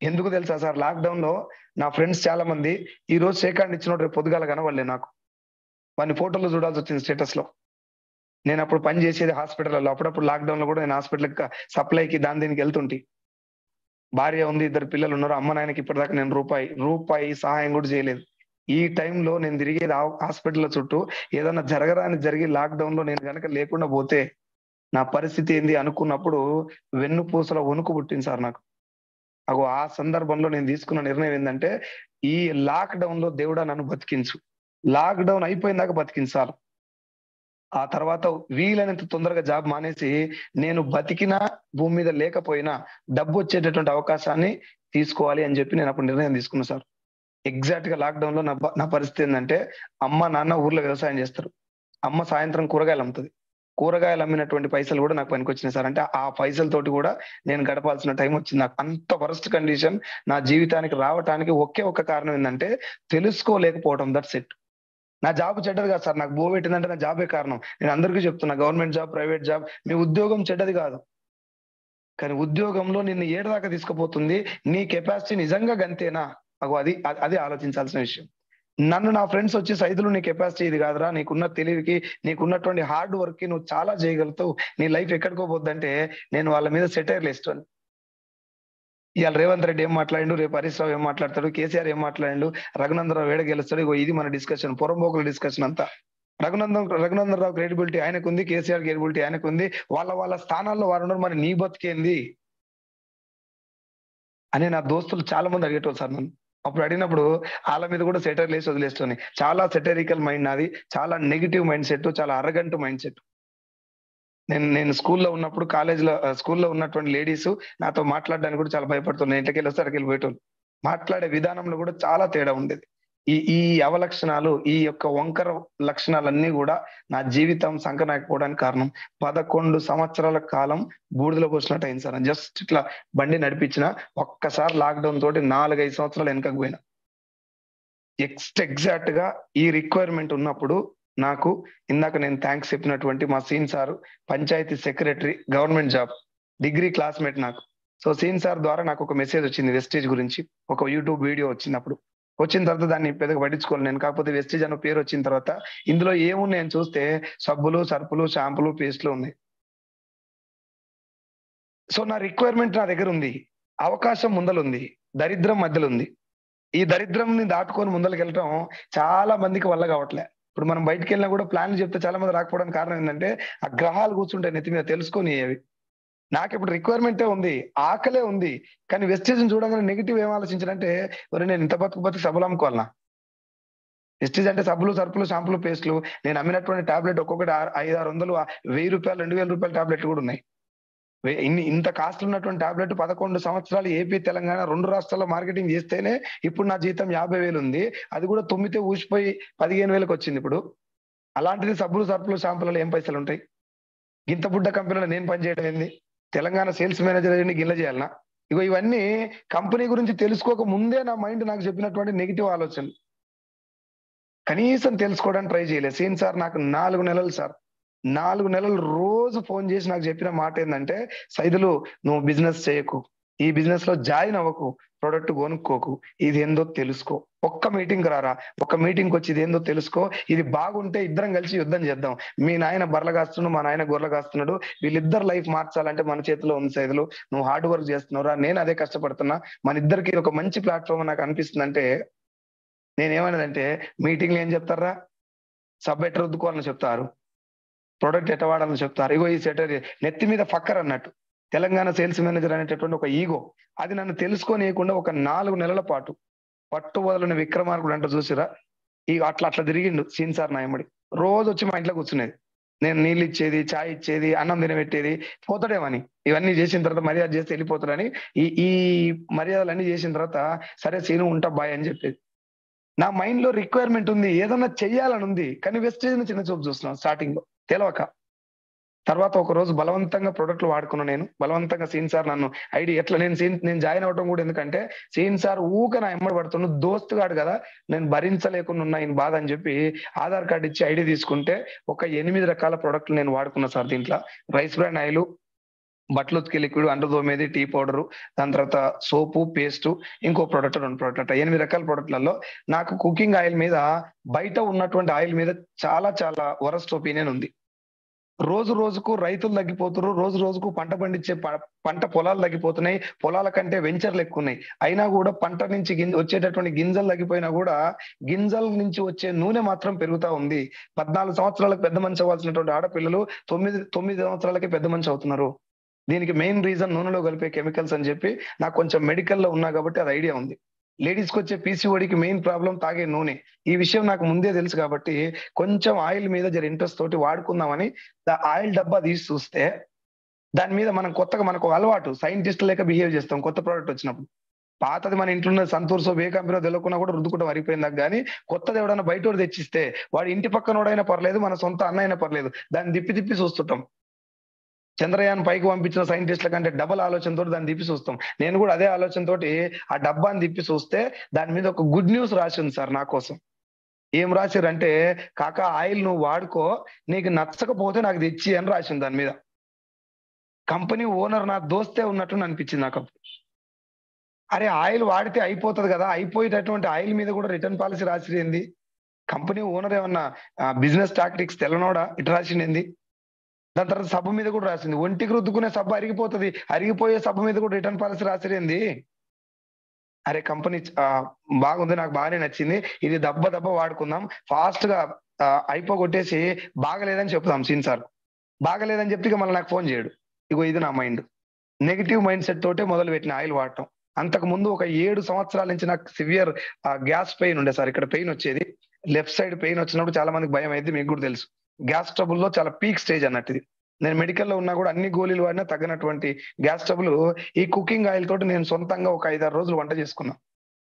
ఎందుకు తెలుసా సార్, లాక్డౌన్ లో నా ఫ్రెండ్స్ చాలా మంది ఈ రోజు షేకాండ్ ఇచ్చినోడు రేపు పొద్దుగాల కనబడలే నాకు. వాడిని ఫోటోలో చూడాల్సి వచ్చింది స్టేటస్ లో. నేను అప్పుడు పని చేసేది హాస్పిటల్లో. అప్పుడప్పుడు లాక్డౌన్ లో కూడా నేను హాస్పిటల్ సప్లైకి దీనికి వెళ్తుంటి. భార్య ఉంది, 2 పిల్లలు ఉన్నారు. అమ్మ నాయనకి ఇప్పటిదాకా నేను రూపాయి సహాయం కూడా చేయలేదు. ఈ టైంలో నేను తిరిగేది హాస్పిటల్ చుట్టూ. ఏదన్నా జరిగి లాక్డౌన్ లో నేను కనుక లేకుండా పోతే నా పరిస్థితి ఏంది అనుకున్నప్పుడు వెన్నుపూసలో వణుకు పుట్టింది సార్ నాకు. ఆ సందర్భంలో నేను తీసుకున్న నిర్ణయం ఏంటంటే, ఈ లాక్డౌన్ లో దేవుడా నన్ను బతికించు, లాక్డౌన్ అయిపోయిందాక బతికించాలి. ఆ తర్వాత వీలైనంత తొందరగా జాబ్ మానేసి, నేను బతికినా భూమి మీద లేకపోయినా డబ్బు వచ్చేటటువంటి అవకాశాన్ని తీసుకోవాలి అని చెప్పి నేను అప్పుడు నిర్ణయం తీసుకున్నా సార్. ఎగ్జాక్ట్ గా లాక్డౌన్ లో నా పరిస్థితి ఏంటంటే, అమ్మ నాన్న ఊర్లో వ్యవసాయం చేస్తారు. అమ్మ సాయంత్రం కూరగాయలు అమ్ముతుంది. కూరగాయలు అమ్మినటువంటి పైసలు కూడా నాకు పనికొచ్చినాయి సార్. అంటే ఆ పైసలతోటి కూడా నేను గడపాల్సిన టైం వచ్చింది. నాకు అంత వరస్ట్ కండిషన్ నా జీవితానికి రావటానికి ఒకే ఒక కారణం ఏంటంటే, తెలుసుకోలేకపోవడం. That's it. నా జాబ్ చెడ్డది కాదు సార్. నాకు పెట్టిందంటే నా జాబే కారణం. నేను అందరికీ చెప్తున్నా, గవర్నమెంట్ జాబ్, ప్రైవేట్ జాబ్, మీ ఉద్యోగం చెడ్డది కాదు, కానీ ఉద్యోగంలో నిన్ను ఏడదాకా తీసుకుపోతుంది నీ కెపాసిటీ నిజంగా గంతేనా? అది ఆలోచించాల్సిన విషయం. నన్ను నా ఫ్రెండ్స్ వచ్చి, సైదులు నీ కెపాసిటీ ఇది కాదురా, నీకున్న తెలివికి, నీకున్నటువంటి హార్డ్ వర్క్ కి నువ్వు చాలా చేయగలుగుతావు, నీ లైఫ్ ఎక్కడికో పోద్దంటే నేను వాళ్ళ మీద సెటైర్లు వేస్తాను. ఇవాళ రేవంత్ రెడ్డి ఏం మాట్లాడిండు, రేపు హరీష్ రావు ఏం మాట్లాడతాడు, కేసీఆర్ ఏం మాట్లాడిండు, రఘునందరావు వేడ గెలుస్తాడు. ఇది మన డిస్కషన్, పొరంబోకుల డిస్కషన్ అంతా. రఘునందన్ రావు క్రెడిబిలిటీ ఆయనకు ఉంది, కేసీఆర్ క్రెడిబిలిటీ ఆయనకు ఉంది. వాళ్ళ స్థానాల్లో వారు ఉన్నారు. మరి నీ బతికేంది అని నా దోస్తులు చాలా మంది అడిగేటోళ్ళు సార్ నన్ను. అప్పుడు అడిగినప్పుడు వాళ్ళ మీద కూడా సెటైర్లు వేసి వదిలేస్తాను. చాలా సెటైరికల్ మైండ్ నాది, చాలా నెగిటివ్ మైండ్ సెట్, చాలా అరగంట మైండ్ సెట్. నేను స్కూల్లో ఉన్నటువంటి లేడీస్ నాతో మాట్లాడడానికి కూడా చాలా భయపడుతున్నాను. ఇంటికి వెళ్ళి వస్తే అక్కడికి వెళ్ళిపోయేటోళ్ళు. మాట్లాడే విధానంలో కూడా చాలా తేడా ఉండేది. ఈ అవలక్షణాలు, ఈ యొక్క వంకర లక్షణాలన్నీ కూడా నా జీవితం సంకనాకపోవడానికి కారణం. 11 సంవత్సరాల కాలం బూడిదలో పోసినట్టు అయింది సార్. జస్ట్ ఇట్లా బండి నడిపించిన ఒక్కసారి లాక్డౌన్ తోటి 4-5 సంవత్సరాలు వెనకకు పోయినా. ఎగ్జాక్ట్ గా ఈ రిక్వైర్మెంట్ ఉన్నప్పుడు నాకు ఇందాక నేను థ్యాంక్స్ చెప్పినటువంటి మా సీన్ sir, panchayat secretary, government job, degree classmate నాకు. సో సీన్ సార్ ద్వారా నాకు ఒక మెసేజ్ వచ్చింది వెస్టేజ్ గురించి. ఒక యూట్యూబ్ వీడియో వచ్చినప్పుడు, వచ్చిన తర్వాత దాన్ని పెద్దగా పట్టించుకోవాలి నేను. కాకపోతే వెస్టేజ్ అన్న పేరు వచ్చిన తర్వాత ఇందులో ఏమున్నాయని చూస్తే సబ్బులు, సర్పులు, షాంపులు, పేస్ట్లు ఉన్నాయి. సో నా రిక్వైర్మెంట్ నా దగ్గర ఉంది, అవకాశం ముందలుంది, దరిద్రం మధ్యలో ఉంది. ఈ దరిద్రంని దాటుకొని ముందరికి వెళ్ళటం చాలా మందికి వల్ల కావట్లే. ఇప్పుడు మనం బయటకు వెళ్ళినా కూడా ప్లాన్లు చెప్తే చాలా మంది రాకపోవడానికి కారణం ఏంటంటే, ఆ గ్రహాలు కూర్చుంటాయి నెత్తి మీద, తెలుసుకొని అవి. నాకు ఇప్పుడు రిక్వైర్మెంటే ఉంది, ఆకలే ఉంది, కానీ వెస్టేజ్ చూడగానే నెగిటివ్ ఏం ఆలోచించాలంటే, నేను ఇంత బతుకు సబ్బులు అమ్ముకోవాలన్నా? వెస్టేజ్ అంటే సబ్బులు, సర్పులు, షాంపులు, పేస్ట్లు. నేను అమ్మినటువంటి టాబ్లెట్ ఒక్కొక్కటి 500-600, 1000 రూపాయలు, 2000 రూపాయల టాబ్లెట్లు కూడా ఉన్నాయి. ఇంత కాస్ట్ ఉన్నటువంటి టాబ్లెట్ 11 సంవత్సరాలు ఏపీ, తెలంగాణ 2 రాష్ట్రాల్లో మార్కెటింగ్ చేస్తేనే ఇప్పుడు నా జీతం 50,000 ఉంది. అది కూడా తుమ్మితే ఊసిపోయి 15,000కి వచ్చింది ఇప్పుడు. అలాంటిది సబ్బులు, సర్పులు, షాంపులలో ఏం పైసలు ఉంటాయి? గింత బుడ్డ కంపెనీలో నేను పనిచేయడం ఏంది? తెలంగాణ సేల్స్ మేనేజర్ అయ్యి గిల్ల చేయాలనా? ఇవన్నీ కంపెనీ గురించి తెలుసుకోక ముందే నా మైండ్ నాకు చెప్పినటువంటి నెగిటివ్ ఆలోచన. కనీసం తెలుసుకోవడానికి ట్రై చేయలేదు. సీన్ సార్ నాకు 4 నెలలు సార్, 4 నెలలు రోజు ఫోన్ చేసి నాకు చెప్పిన మాట ఏంటంటే, సైదులు నువ్వు బిజినెస్ చేయకు, ఈ బిజినెస్ లో జాయిన్ అవ్వకు, ప్రొడక్ట్ కొనుక్కోకు, ఇది ఏందో తెలుసుకో, ఒక్క మీటింగ్ రారా, ఒక్క మీటింగ్ వచ్చి ఇది ఏందో తెలుసుకో, ఇది బాగుంటే ఇద్దరం కలిసి యుద్ధం చేద్దాం. మీ నాయన బర్రెలు కాస్తున్నాడు, మా నాయన గొర్రెలు కాస్తున్నాడు, వీళ్ళిద్దరు లైఫ్ మార్చాలంటే మన చేతిలో ఉంది సైదులు, నువ్వు హార్డ్ వర్క్ చేస్తున్నావురా, నేను అదే కష్టపడుతున్నా, మన ఇద్దరికి ఒక మంచి ప్లాట్ఫామ్ నాకు అనిపిస్తుంది అంటే, నేనేమన్నదంటే, మీటింగ్లు ఏం చెప్తారా, సబ్ ఎట్లా రుద్దుకోవాలని చెప్తారు, ప్రొడక్ట్ ఎట్ట వాడాలని చెప్తారు. ఈ సెటర్ నెత్తి మీద ఫక్కర్ అన్నట్టు తెలంగాణ సేల్స్ మేనేజర్ అనేటటువంటి ఒక ఈగో, అది నన్ను తెలుసుకోనియకుండా ఒక 4 నెలల పాటు పట్టు వదలని విక్రమార్కుడు అంటే చూసిరా, ఈ అట్లా అట్లా తిరిగిండు సీన్ సార్ నా ఎమ్మడి. రోజు వచ్చి మా ఇంట్లో కూర్చునేది, నేను నీళ్ళు ఇచ్చేది, చాయ్ ఇచ్చేది, అన్నం తినబెట్టేది, పోతాడేమని. ఇవన్నీ చేసిన తర్వాత మర్యాద చేస్తే వెళ్ళిపోతాడని ఈ ఈ మర్యాదలన్నీ చేసిన తర్వాత సరే సీను ఉంటా బాయ్ అని చెప్పేది. నా మైండ్ లో రిక్వైర్మెంట్ ఉంది, ఏదన్నా చెయ్యాలని ఉంది, కానీ వెస్టేజ్ ని చిన్న చూపు చూస్తున్నాను స్టార్టింగ్ లో తెలవక. తర్వాత ఒక రోజు బలవంతంగా ప్రొడక్ట్లు వాడుకున్నా, నేను బలవంతంగా సీన్ సార్ నన్ను ఐడి ఎట్లా నేను జాయిన్ అవడం కూడా ఎందుకంటే సీన్ సార్ ఊక నా ఎమ్మడి పడుతున్న దోస్తు గాడు కదా, నేను భరించలేకుండా ఉన్నా ఈయన బాధ అని చెప్పి ఆధార్ కార్డు ఇచ్చి ఐడి తీసుకుంటే ఒక 8 రకాల ప్రొడక్ట్లు నేను వాడుకున్నా సార్. దీంట్లో రైస్ బ్రాండ్ ఆయిల్, బట్టలు ఉతికే లిక్విడ్, అంటు తోమేది, టీ పౌడర్, దాని తర్వాత సోపు, పేస్ట్, ఇంకో ప్రొడక్ట్, 2 ప్రొడక్ట్, 8 రకాల ప్రొడక్ట్లలో నాకు కుకింగ్ ఆయిల్ మీద, బయట ఉన్నటువంటి ఆయిల్ మీద చాలా చాలా వరస్ట్ ఒపీనియన్ ఉంది. రోజు రోజుకు రైతులు తగ్గిపోతున్నారు, రోజు రోజుకు పంట పండించే పంట పొలాలు తగ్గిపోతున్నాయి, పొలాల కంటే వెంచర్లు ఎక్కువ ఉన్నాయి. అయినా కూడా పంట నుంచి వచ్చేటటువంటి గింజలు తగ్గిపోయినా కూడా గింజల నుంచి వచ్చే నూనె మాత్రం పెరుగుతా ఉంది. 14 సంవత్సరాలకు పెద్ద మనిషి అవ్వాల్సినటువంటి ఆడపిల్లలు 9 సంవత్సరాలకే పెద్ద మనిషి అవుతున్నారు. దీనికి మెయిన్ రీజన్ నూనెలో కలిపే కెమికల్స్ అని చెప్పి నాకు కొంచెం మెడికల్ లో ఉన్నా కాబట్టి అది ఐడియా ఉంది. లేడీస్ కి వచ్చే పీసీఓడికి మెయిన్ ప్రాబ్లం తాగే నూనె. ఈ విషయం నాకు ముందే తెలుసు కాబట్టి కొంచెం ఆయిల్ మీద జర ఇంట్రెస్ట్ తోటి వాడుకుందామని ఆయిల్ డబ్బా తీసి చూస్తే దాని మీద మనం కొత్తగా మనకు అలవాటు సైంటిస్ట్ లేక బిహేవ్ చేస్తాం కొత్త ప్రోడక్ట్ వచ్చినప్పుడు. పాతది మన ఇంట్లో ఉన్న సంతూర్ సోప్ ఏ కంపెనీలో తెలియకుండా కూడా రుద్దుకుంటూ వరిపోయిందాక, కానీ కొత్తది ఎవడన్నా బయట తెచ్చిస్తే వాడు ఇంటి పక్కనోడైనా పర్లేదు, మన సొంత అన్న అయినా పర్లేదు, దాన్ని తిప్పి తిప్పి చూస్తుంటాం. చంద్రయాన్ పైకి పంపించిన సైంటిస్టుల కంటే డబల్ ఆలోచనతో దాన్ని తిప్పి చూస్తాం. నేను కూడా అదే ఆలోచనతోటి ఆ డబ్బాని తిప్పి చూస్తే దాని మీద ఒక గుడ్ న్యూస్ రాసి ఉంది సార్ నా కోసం. ఏం రాశారంటే, కాకా ఆయిల్ నువ్వు వాడుకో, నీకు నచ్చకపోతే నాకు తెచ్చి అని రాసింది దాని మీద. కంపెనీ ఓనర్ నా దోస్తే ఉన్నట్టు అనిపించింది నాకు. అరే ఆయిల్ వాడితే అయిపోతుంది కదా, అయిపోయేటటువంటి ఆయిల్ మీద కూడా రిటర్న్ పాలసీ రాసిరేంది? కంపెనీ ఓనర్ ఏమన్నా బిజినెస్ టాక్టిక్స్ తెలనోడా ఇటు రాసింది? దాని తర్వాత సబ్బు మీద కూడా రాసింది, ఒంటికి రుద్దుకునే సబ్బు అరిగిపోతుంది, అరిగిపోయే సబ్బు మీద కూడా రిటర్న్ పాలసీ రాసిరేంది? అరే కంపెనీ బాగుంది, నాకు బాగానే నచ్చింది, ఇది దెబ్బ వాడుకుందాం, ఫాస్ట్ గా అయిపోగొట్టేసి బాగలేదని చెప్తాం సీన్ సార్. బాగలేదని చెప్తే మళ్ళీ నాకు ఫోన్ చేయడు. ఇగో ఇది నా మైండ్, నెగిటివ్ మైండ్ సెట్ తోటే మొదలు పెట్టిన ఆయిల్ వాడటం. అంతకు ముందు ఒక 7 సంవత్సరాల నుంచి నాకు సివియర్ గ్యాస్ పెయిన్ ఉండే సార్. ఇక్కడ పెయిన్ వచ్చేది, లెఫ్ట్ సైడ్ పెయిన్ వచ్చినప్పుడు చాలా మందికి భయం అయింది, మీకు కూడా తెలుసు. గ్యాస్ ట్రబుల్ లో చాలా పీక్ స్టేజ్ అన్నట్టు ఇది. నేను మెడికల్లో ఉన్నా కూడా అన్ని గోళీలు వాడినా తగ్గినటువంటి గ్యాస్ ట్రబుల్ ఈ కుకింగ్ ఆయిల్ తోటి నేను సొంతంగా ఒక 5-6 రోజులు వంట చేసుకున్నా.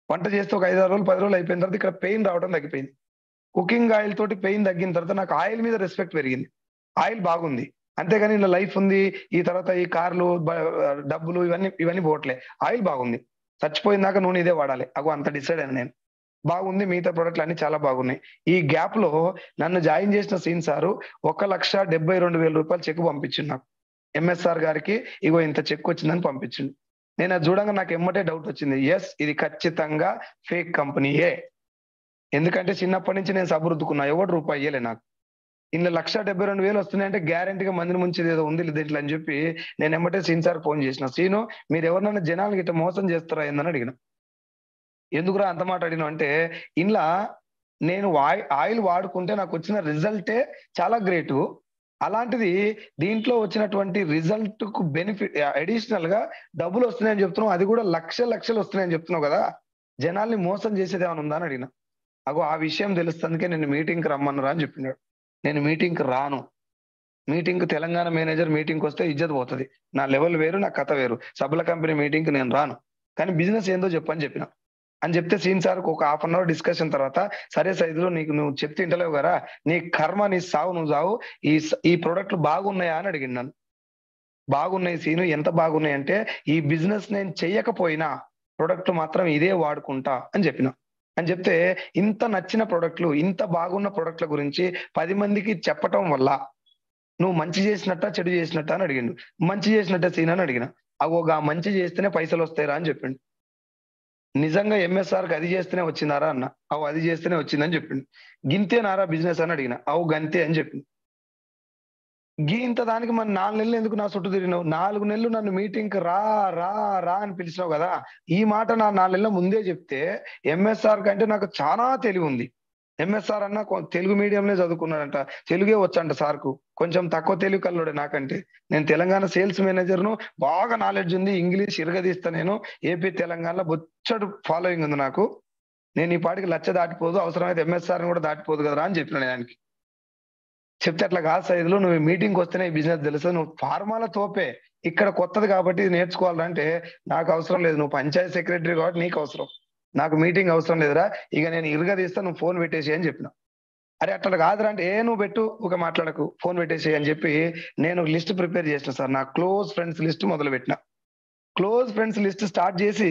వంట చేస్తే ఒక 5-6 రోజులు 10 రోజులు అయిపోయిన తర్వాత ఇక్కడ పెయిన్ రావడం తగ్గిపోయింది. కుకింగ్ ఆయిల్ తోటి పెయిన్ తగ్గిన తర్వాత నాకు ఆయిల్ మీద రెస్పెక్ట్ పెరిగింది. ఆయిల్ బాగుంది, అంతేగాని ఇలా లైఫ్ ఉంది, ఈ తర్వాత ఈ కార్లు, డబ్బులు ఇవన్నీ పోవట్లే. ఆయిల్ బాగుంది, చచ్చిపోయిందాక నూనె ఇదే వాడాలి, అగో అంత డిసైడ్ అయినా నేను. బాగుంది, మిగతా ప్రొడక్ట్లు అన్ని చాలా బాగున్నాయి. ఈ గ్యాప్ లో నన్ను జాయిన్ చేసిన సీన్ సారు 1,72,000 రూపాయలు చెక్ పంపించింది నాకు. ఎంఎస్ఆర్ గారికి ఇగో ఇంత చెక్ వచ్చిందని పంపించింది. నేను అది చూడంగా నాకు ఎమ్మటే డౌట్ వచ్చింది, ఎస్ ఇది ఖచ్చితంగా ఫేక్ కంపెనీయే. ఎందుకంటే చిన్నప్పటి నుంచి నేను సబ్బు రుద్దుకున్నా, ఎవడు రూపాయి ఇయ్యలే నాకు. ఇందులో 1,72,000 వస్తున్నాయంటే గ్యారంటీగా మందిని ముంచేది ఏదో ఉంది దీంట్లో అని చెప్పి నేను ఎమ్మటే సీన్ సార్ ఫోన్ చేసిన, సీను మీరు ఎవరినైనా జనాలకి ఇట్లా మోసం చేస్తారా ఏందని అడిగిన. ఎందుకురా అంత మాట అడిగిన అంటే, ఇలా నేను ఆయిల్ వాడుకుంటే నాకు వచ్చిన రిజల్టే చాలా గ్రేటు, అలాంటిది దీంట్లో వచ్చినటువంటి రిజల్ట్ కు బెనిఫిట్ అడిషనల్ గా డబ్బులు వస్తున్నాయని చెప్తున్నావు, అది కూడా లక్షలు వస్తున్నాయని చెప్తున్నావు కదా, జనాల్ని మోసం చేసేది ఏమైనా ఉందా అని అడిగిన. అగో ఆ విషయం తెలుస్తుందికే నేను మీటింగ్కి రమ్మన్నరా అని చెప్పినాడు. నేను మీటింగ్కి రాను, మీటింగ్ తెలంగాణ మేనేజర్ మీటింగ్కి వస్తే ఇజ్జత్ పోతుంది, నా లెవెల్ వేరు, నా కథ వేరు, సబ్బుల కంపెనీ మీటింగ్కి నేను రాను, కానీ బిజినెస్ ఏందో చెప్పని చెప్పిన. అని చెప్తే సీన్ సార్ ఒక 1/2 అవర్ డిస్కషన్ తర్వాత, సరే సైజులో నీకు నువ్వు చెప్తే ఇంటలేవు కదా, నీ కర్మ, నీ సావు నువ్వు సావు, ఈ ప్రొడక్ట్లు బాగున్నాయా అని అడిగింది నన్ను. బాగున్నాయి సీను, ఎంత బాగున్నాయి అంటే ఈ బిజినెస్ నేను చెయ్యకపోయినా ప్రొడక్ట్ మాత్రం ఇదే వాడుకుంటా అని చెప్పిన. అని చెప్తే ఇంత నచ్చిన ప్రొడక్ట్లు, ఇంత బాగున్న ప్రొడక్ట్ల గురించి 10 మందికి చెప్పటం వల్ల నువ్వు మంచి చేసినట్ట చెడు చేసినట్ట అని అడిగిండు. మంచి చేసినట్టే సీన్ అని అడిగిన. అగోగా మంచి చేస్తేనే పైసలు వస్తాయిరా అని చెప్పిండు. నిజంగా ఎంఎస్ఆర్కి అది చేస్తేనే వచ్చిందారా అన్న, అవు అది చేస్తేనే వచ్చిందని చెప్పిండు. గింతే నారా బిజినెస్ అని అడిగిన, అవు గంతే అని చెప్పింది. ఇంత దానికి మన 4 నెలలు ఎందుకు నా చుట్టూ తిరిగినావు? 4 నెలలు నన్ను మీటింగ్ కి రా రా రా అని పిలిచినావు కదా, ఈ మాట నా 4 నెలల ముందే చెప్తే ఎంఎస్ఆర్ కంటే నాకు చాలా తెలివి ఉంది. ఎంఎస్ఆర్ అన్న తెలుగు మీడియంలో చదువుకున్నాడంట, తెలుగే వచ్చంట సార్కు. కొంచెం తక్కువ తెలుగు కల్లోడే నాకంటే. నేను తెలంగాణ సేల్స్ మేనేజర్ను, బాగా నాలెడ్జ్ ఉంది, ఇంగ్లీష్ ఇరగదీస్తా నేను. ఏపీ తెలంగాణలో బొచ్చడు ఫాలోయింగ్ ఉంది నాకు. నేను ఈ పాటికి 1,00,000 దాటిపోదు, అవసరమైతే ఎంఎస్ఆర్ కూడా దాటిపోదు కదరా అని చెప్పిన ఆయనకి. చెప్తే అట్లా కాదు సైదులు, నువ్వు మీటింగ్కి వస్తేనే ఈ బిజినెస్ తెలుసు, నువ్వు ఫార్మాల తోపే, ఇక్కడ కొత్తది కాబట్టి ఇది నేర్చుకోవాలంటే నాకు అవసరం లేదు, నువ్వు పంచాయతీ సెక్రటరీ కాబట్టి నీకు అవసరం, నాకు మీటింగ్ అవసరం లేదురా, ఇక నేను ఇరగదీస్తా, నువ్వు ఫోన్ పెట్టేసి అని చెప్పిన. అరే అట్లా కాదురా అంటే, నువ్వు పెట్టు, ఒక మాట్లాడకు, ఫోన్ పెట్టేసి అని చెప్పి నేను లిస్ట్ ప్రిపేర్ చేసిన సార్. నా క్లోజ్ ఫ్రెండ్స్ లిస్ట్ మొదలు పెట్టిన. క్లోజ్ ఫ్రెండ్స్ లిస్ట్ స్టార్ట్ చేసి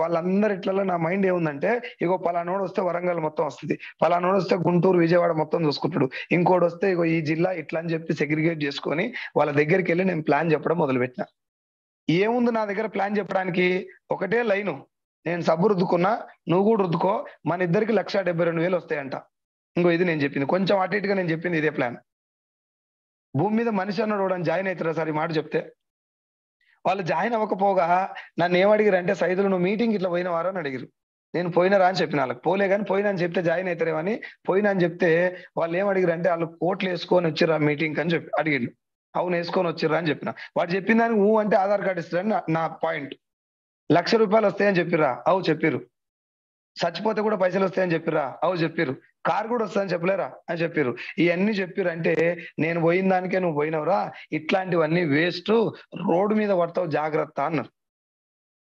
వాళ్ళందరిట్లలో నా మైండ్ ఏముందంటే, ఇగో పలానోడు వస్తే వరంగల్ మొత్తం వస్తుంది, పలానోడు వస్తే గుంటూరు విజయవాడ మొత్తం చూసుకుంటాడు, ఇంకోటి వస్తే ఇగో ఈ జిల్లా ఇట్లా అని చెప్పి సెగ్రిగేట్ చేసుకొని వాళ్ళ దగ్గరికి వెళ్ళి నేను ప్లాన్ చెప్పడం మొదలు పెట్టిన. ఏముంది నా దగ్గర ప్లాన్ చెప్పడానికి? ఒకటే లైను, నేను సబ్బు రుద్దుకున్నా, నువ్వు కూడా రుద్దుకో, మన ఇద్దరికి 1,72,000 వస్తాయంట. ఇంకో ఇది నేను చెప్పింది, కొంచెం అటు ఇటుగా నేను చెప్పింది ఇదే ప్లాన్. భూమి మీద మనిషి అన్నాడు జాయిన్ అవుతారా సార్ ఈ మాట చెప్తే? వాళ్ళు జాయిన్ అవ్వకపోగా నన్ను ఏమడిగారు అంటే, సైదులు నువ్వు మీటింగ్ ఇట్లా పోయినవారా అని అడిగారు. నేను పోయినరా అని చెప్పిన వాళ్ళకి. పోలే కానీ పోయినా అని చెప్తే జాయిన్ అవుతారేమని. పోయినా అని చెప్తే వాళ్ళు ఏమడిగారు అంటే, వాళ్ళు కోట్లు వేసుకొని వచ్చిర్రా మీటింగ్ అని చెప్పి అడిగిండు. అవును వేసుకొని వచ్చిర్రా అని చెప్పిన. వాడు చెప్పిన దానికి ఊ అంటే ఆధార్ కార్డు ఇస్తారని నా పాయింట్. 1,00,000 వస్తాయని చెప్పిర్రా? అవు చెప్పిర్రు. చచ్చిపోతే కూడా పైసలు వస్తాయని చెప్పిర్రా? అవు చెప్పిర్రు. కారు కూడా వస్తుందని చెప్పలేరా అని చెప్పిర్రు. ఇవన్నీ చెప్పిర్రు అంటే, నేను పోయిన దానికే నువ్వు పోయినవురా, ఇట్లాంటివన్నీ వేస్ట్, రోడ్డు మీద పడతావు జాగ్రత్త అన్నారు.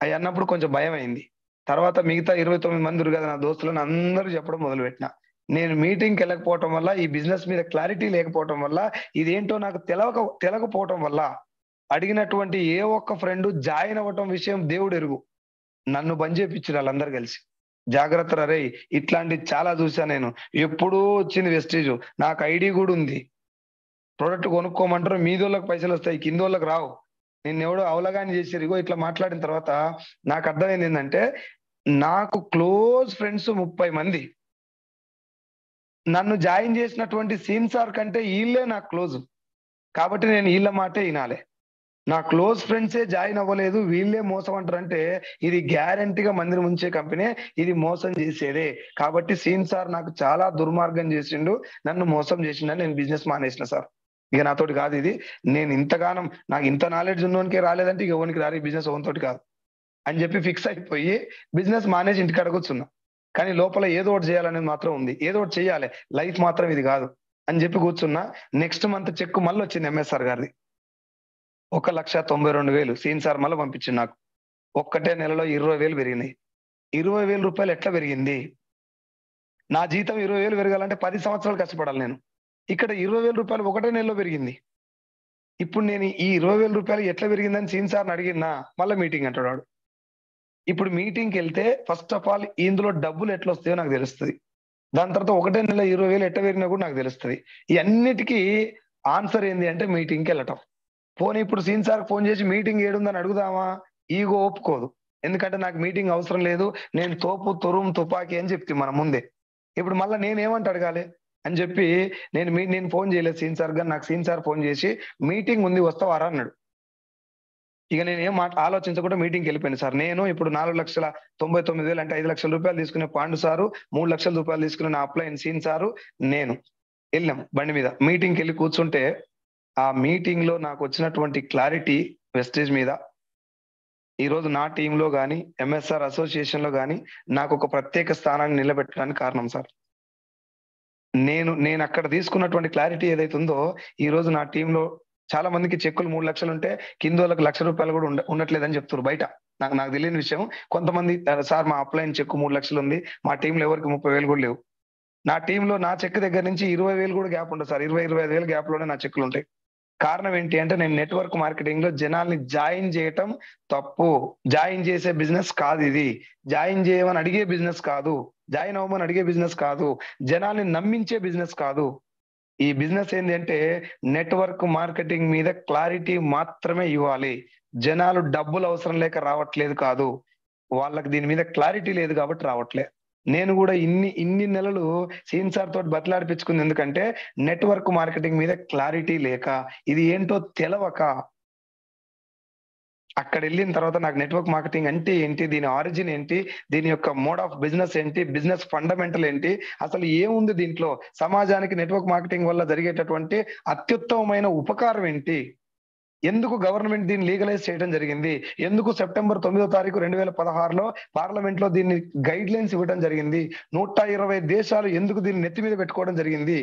అవి అన్నప్పుడు కొంచెం భయం అయింది. తర్వాత మిగతా 29 మంది కదా నా దోస్తులను అందరూ చెప్పడం మొదలు పెట్టిన. నేను మీటింగ్కి వెళ్ళకపోవటం వల్ల, ఈ బిజినెస్ మీద క్లారిటీ లేకపోవటం వల్ల, ఇదేంటో నాకు తెలకపోవటం వల్ల అడిగినటువంటి ఏ ఒక్క ఫ్రెండ్ జాయిన్ అవ్వటం విషయం దేవుడు ఎరుగు, నన్ను బంద్ చేపించారు వాళ్ళందరూ కలిసి. జాగ్రత్త రే, ఇట్లాంటి చాలా చూసా నేను. ఎప్పుడూ వచ్చింది వెస్టేజ్, నాకు ఐడి కూడా ఉంది. ప్రొడక్ట్ కొనుక్కోమంటారు, మీదోళ్ళకి పైసలు వస్తాయి, కిందోళ్ళకి రావు. నిన్ను ఎవడో అవలగాని చేసారు. ఇగో ఇట్లా మాట్లాడిన తర్వాత నాకు అర్థమైంది ఏంటంటే, నాకు క్లోజ్ ఫ్రెండ్స్ 30 మంది. నన్ను జాయిన్ చేసినటువంటి సీన్ సార్ కంటే వీళ్ళే నాకు క్లోజ్, కాబట్టి నేను వీళ్ళ మాటే వినాలి. నా క్లోజ్ ఫ్రెండ్సే జాయిన్ అవ్వలేదు, వీళ్ళే మోసం అంటారంటే ఇది గ్యారంటీగా మందిని ముంచే కంపెనీ, ఇది మోసం చేసేదే. కాబట్టి సీన్ సార్ నాకు చాలా దుర్మార్గం చేసిండు, నన్ను మోసం చేసిండని నేను బిజినెస్ మానేసిన సార్. ఇక నాతోటి కాదు ఇది. నేను ఇంతగానం నాకు ఇంత నాలెడ్జ్ ఉన్నోనికే రాలేదంటే ఇక ఎవరికి రారు, ఈ బిజినెస్ ఓన్తోటి కాదు అని చెప్పి ఫిక్స్ అయిపోయి బిజినెస్ మానేసి ఇంటికి అడగొచ్చున్నా. కానీ లోపల ఏదో ఒకటి చేయాలనేది మాత్రం ఉంది, ఏదో ఒకటి చేయాలి, లైఫ్ మాత్రం ఇది కాదు అని చెప్పి కూర్చున్నా. నెక్స్ట్ మంత్ చెక్ మళ్ళీ వచ్చింది ఎంఎస్ఆర్ గారిది, 1,92,000 సీన్ సార్ మళ్ళీ పంపించింది నాకు. ఒక్కటే నెలలో 20,000 పెరిగినాయి. 20,000 రూపాయలు ఎట్లా పెరిగింది? నా జీతం 20,000 పెరగాలంటే 10 సంవత్సరాలు కష్టపడాలి నేను. ఇక్కడ 20,000 రూపాయలు ఒకటే నెలలో పెరిగింది. ఇప్పుడు నేను ఈ 20,000 రూపాయలు ఎట్లా పెరిగిందని సీన్ సార్ని అడిగినా, మళ్ళీ మీటింగ్ అంటాడు. ఇప్పుడు మీటింగ్కి వెళ్తే ఫస్ట్ ఆఫ్ ఆల్ ఇందులో డబ్బులు ఎట్లా వస్తాయో నాకు తెలుస్తుంది. దాని తర్వాత ఒకటే నెల 20,000 ఎట్లా పెరిగినా కూడా నాకు తెలుస్తుంది. ఈ అన్నిటికీ ఆన్సర్ ఏంది అంటే మీటింగ్కి వెళ్ళటం. పోనీ ఇప్పుడు సీన్ సార్ ఫోన్ చేసి మీటింగ్ ఏడుందని అడుగుదామా? ఈగో ఒప్పుకోదు. ఎందుకంటే నాకు మీటింగ్ అవసరం లేదు, నేను తోపు తుపాకీ అని చెప్తే మన ముందే. ఇప్పుడు మళ్ళీ నేనేమంట అడగాలి అని చెప్పి నేను ఫోన్ చేయలేదు సీన్ సార్ గారు. నాకు సీన్ సార్ ఫోన్ చేసి మీటింగ్ ఉంది వస్తావారా అన్నాడు. ఇక నేను ఏం ఆలోచించకుండా మీటింగ్కి వెళ్ళిపోయాను సార్. నేను ఇప్పుడు 4,99,000 అంటే 5 లక్షల రూపాయలు తీసుకునే పాండు సారు, 3 లక్షల రూపాయలు తీసుకునే నా అప్లైన్ సీన్ సారు, నేను వెళ్ళాం బండి మీద. మీటింగ్కి వెళ్ళి కూర్చుంటే ఆ మీటింగ్ లో నాకు వచ్చినటువంటి క్లారిటీ వెస్టేజ్ మీద, ఈ రోజు నా టీంలో కానీ ఎంఎస్ఆర్ అసోసియేషన్ లో కానీ నాకు ఒక ప్రత్యేక స్థానాన్ని నిలబెట్టడానికి కారణం సార్. నేను అక్కడ తీసుకున్నటువంటి క్లారిటీ ఏదైతే ఉందో, ఈ రోజు నా టీంలో చాలా మందికి చెక్కులు 3 లక్షలు ఉంటే కింద వాళ్ళకి 1,00,000 రూపాయలు కూడా ఉండట్లేదని చెప్తారు బయట. నాకు తెలియని విషయం. కొంతమంది సార్ మా అప్లైన్ చెక్కు 3 లక్షలు ఉంది, మా టీంలో ఎవరికి 30,000 కూడా లేవు. నా టీంలో నా చెక్ దగ్గర నుంచి 20,000 కూడా గ్యాప్ ఉండదు సార్. 20,000-25,000 గ్యాప్ లోనే నా చెక్కులు ఉంటాయి. కారణం ఏంటి అంటే, నేను నెట్వర్క్ మార్కెటింగ్ లో జనాల్ని జాయిన్ చేయటం తప్పు. జాయిన్ చేసే బిజినెస్ కాదు ఇది. జాయిన్ చేయమని అడిగే బిజినెస్ కాదు, జాయిన్ అవ్వమని అడిగే బిజినెస్ కాదు, జనాల్ని నమ్మించే బిజినెస్ కాదు. ఈ బిజినెస్ ఏంటి అంటే నెట్వర్క్ మార్కెటింగ్ మీద క్లారిటీ మాత్రమే ఇవ్వాలి. జనాలు డబ్బులు అవసరం లేక రావట్లేదు కాదు, వాళ్ళకి దీని మీద క్లారిటీ లేదు కాబట్టి రావట్లే. నేను కూడా ఇన్ని నెలలు సీన్ సార్ తోటి బతలాడిపించుకుంది ఎందుకంటే నెట్వర్క్ మార్కెటింగ్ మీద క్లారిటీ లేక, ఇది ఏంటో తెలవక. అక్కడ వెళ్ళిన తర్వాత నాకు నెట్వర్క్ మార్కెటింగ్ అంటే ఏంటి, దీని ఆరిజిన్ ఏంటి, దీని యొక్క మోడ్ ఆఫ్ బిజినెస్ ఏంటి, బిజినెస్ ఫండమెంటల్ ఏంటి, అసలు ఏముంది దీంట్లో, సమాజానికి నెట్వర్క్ మార్కెటింగ్ వల్ల జరిగేటటువంటి అత్యుత్తమమైన ఉపకారం ఏంటి, ఎందుకు గవర్నమెంట్ దీన్ని లీగలైజ్ చేయడం జరిగింది, ఎందుకు సెప్టెంబర్ 9వ తారీఖు 2016లో పార్లమెంట్ లో దీన్ని గైడ్ లైన్స్ ఇవ్వడం జరిగింది, 120 దేశాలు ఎందుకు దీన్ని నెత్తి మీద పెట్టుకోవడం జరిగింది,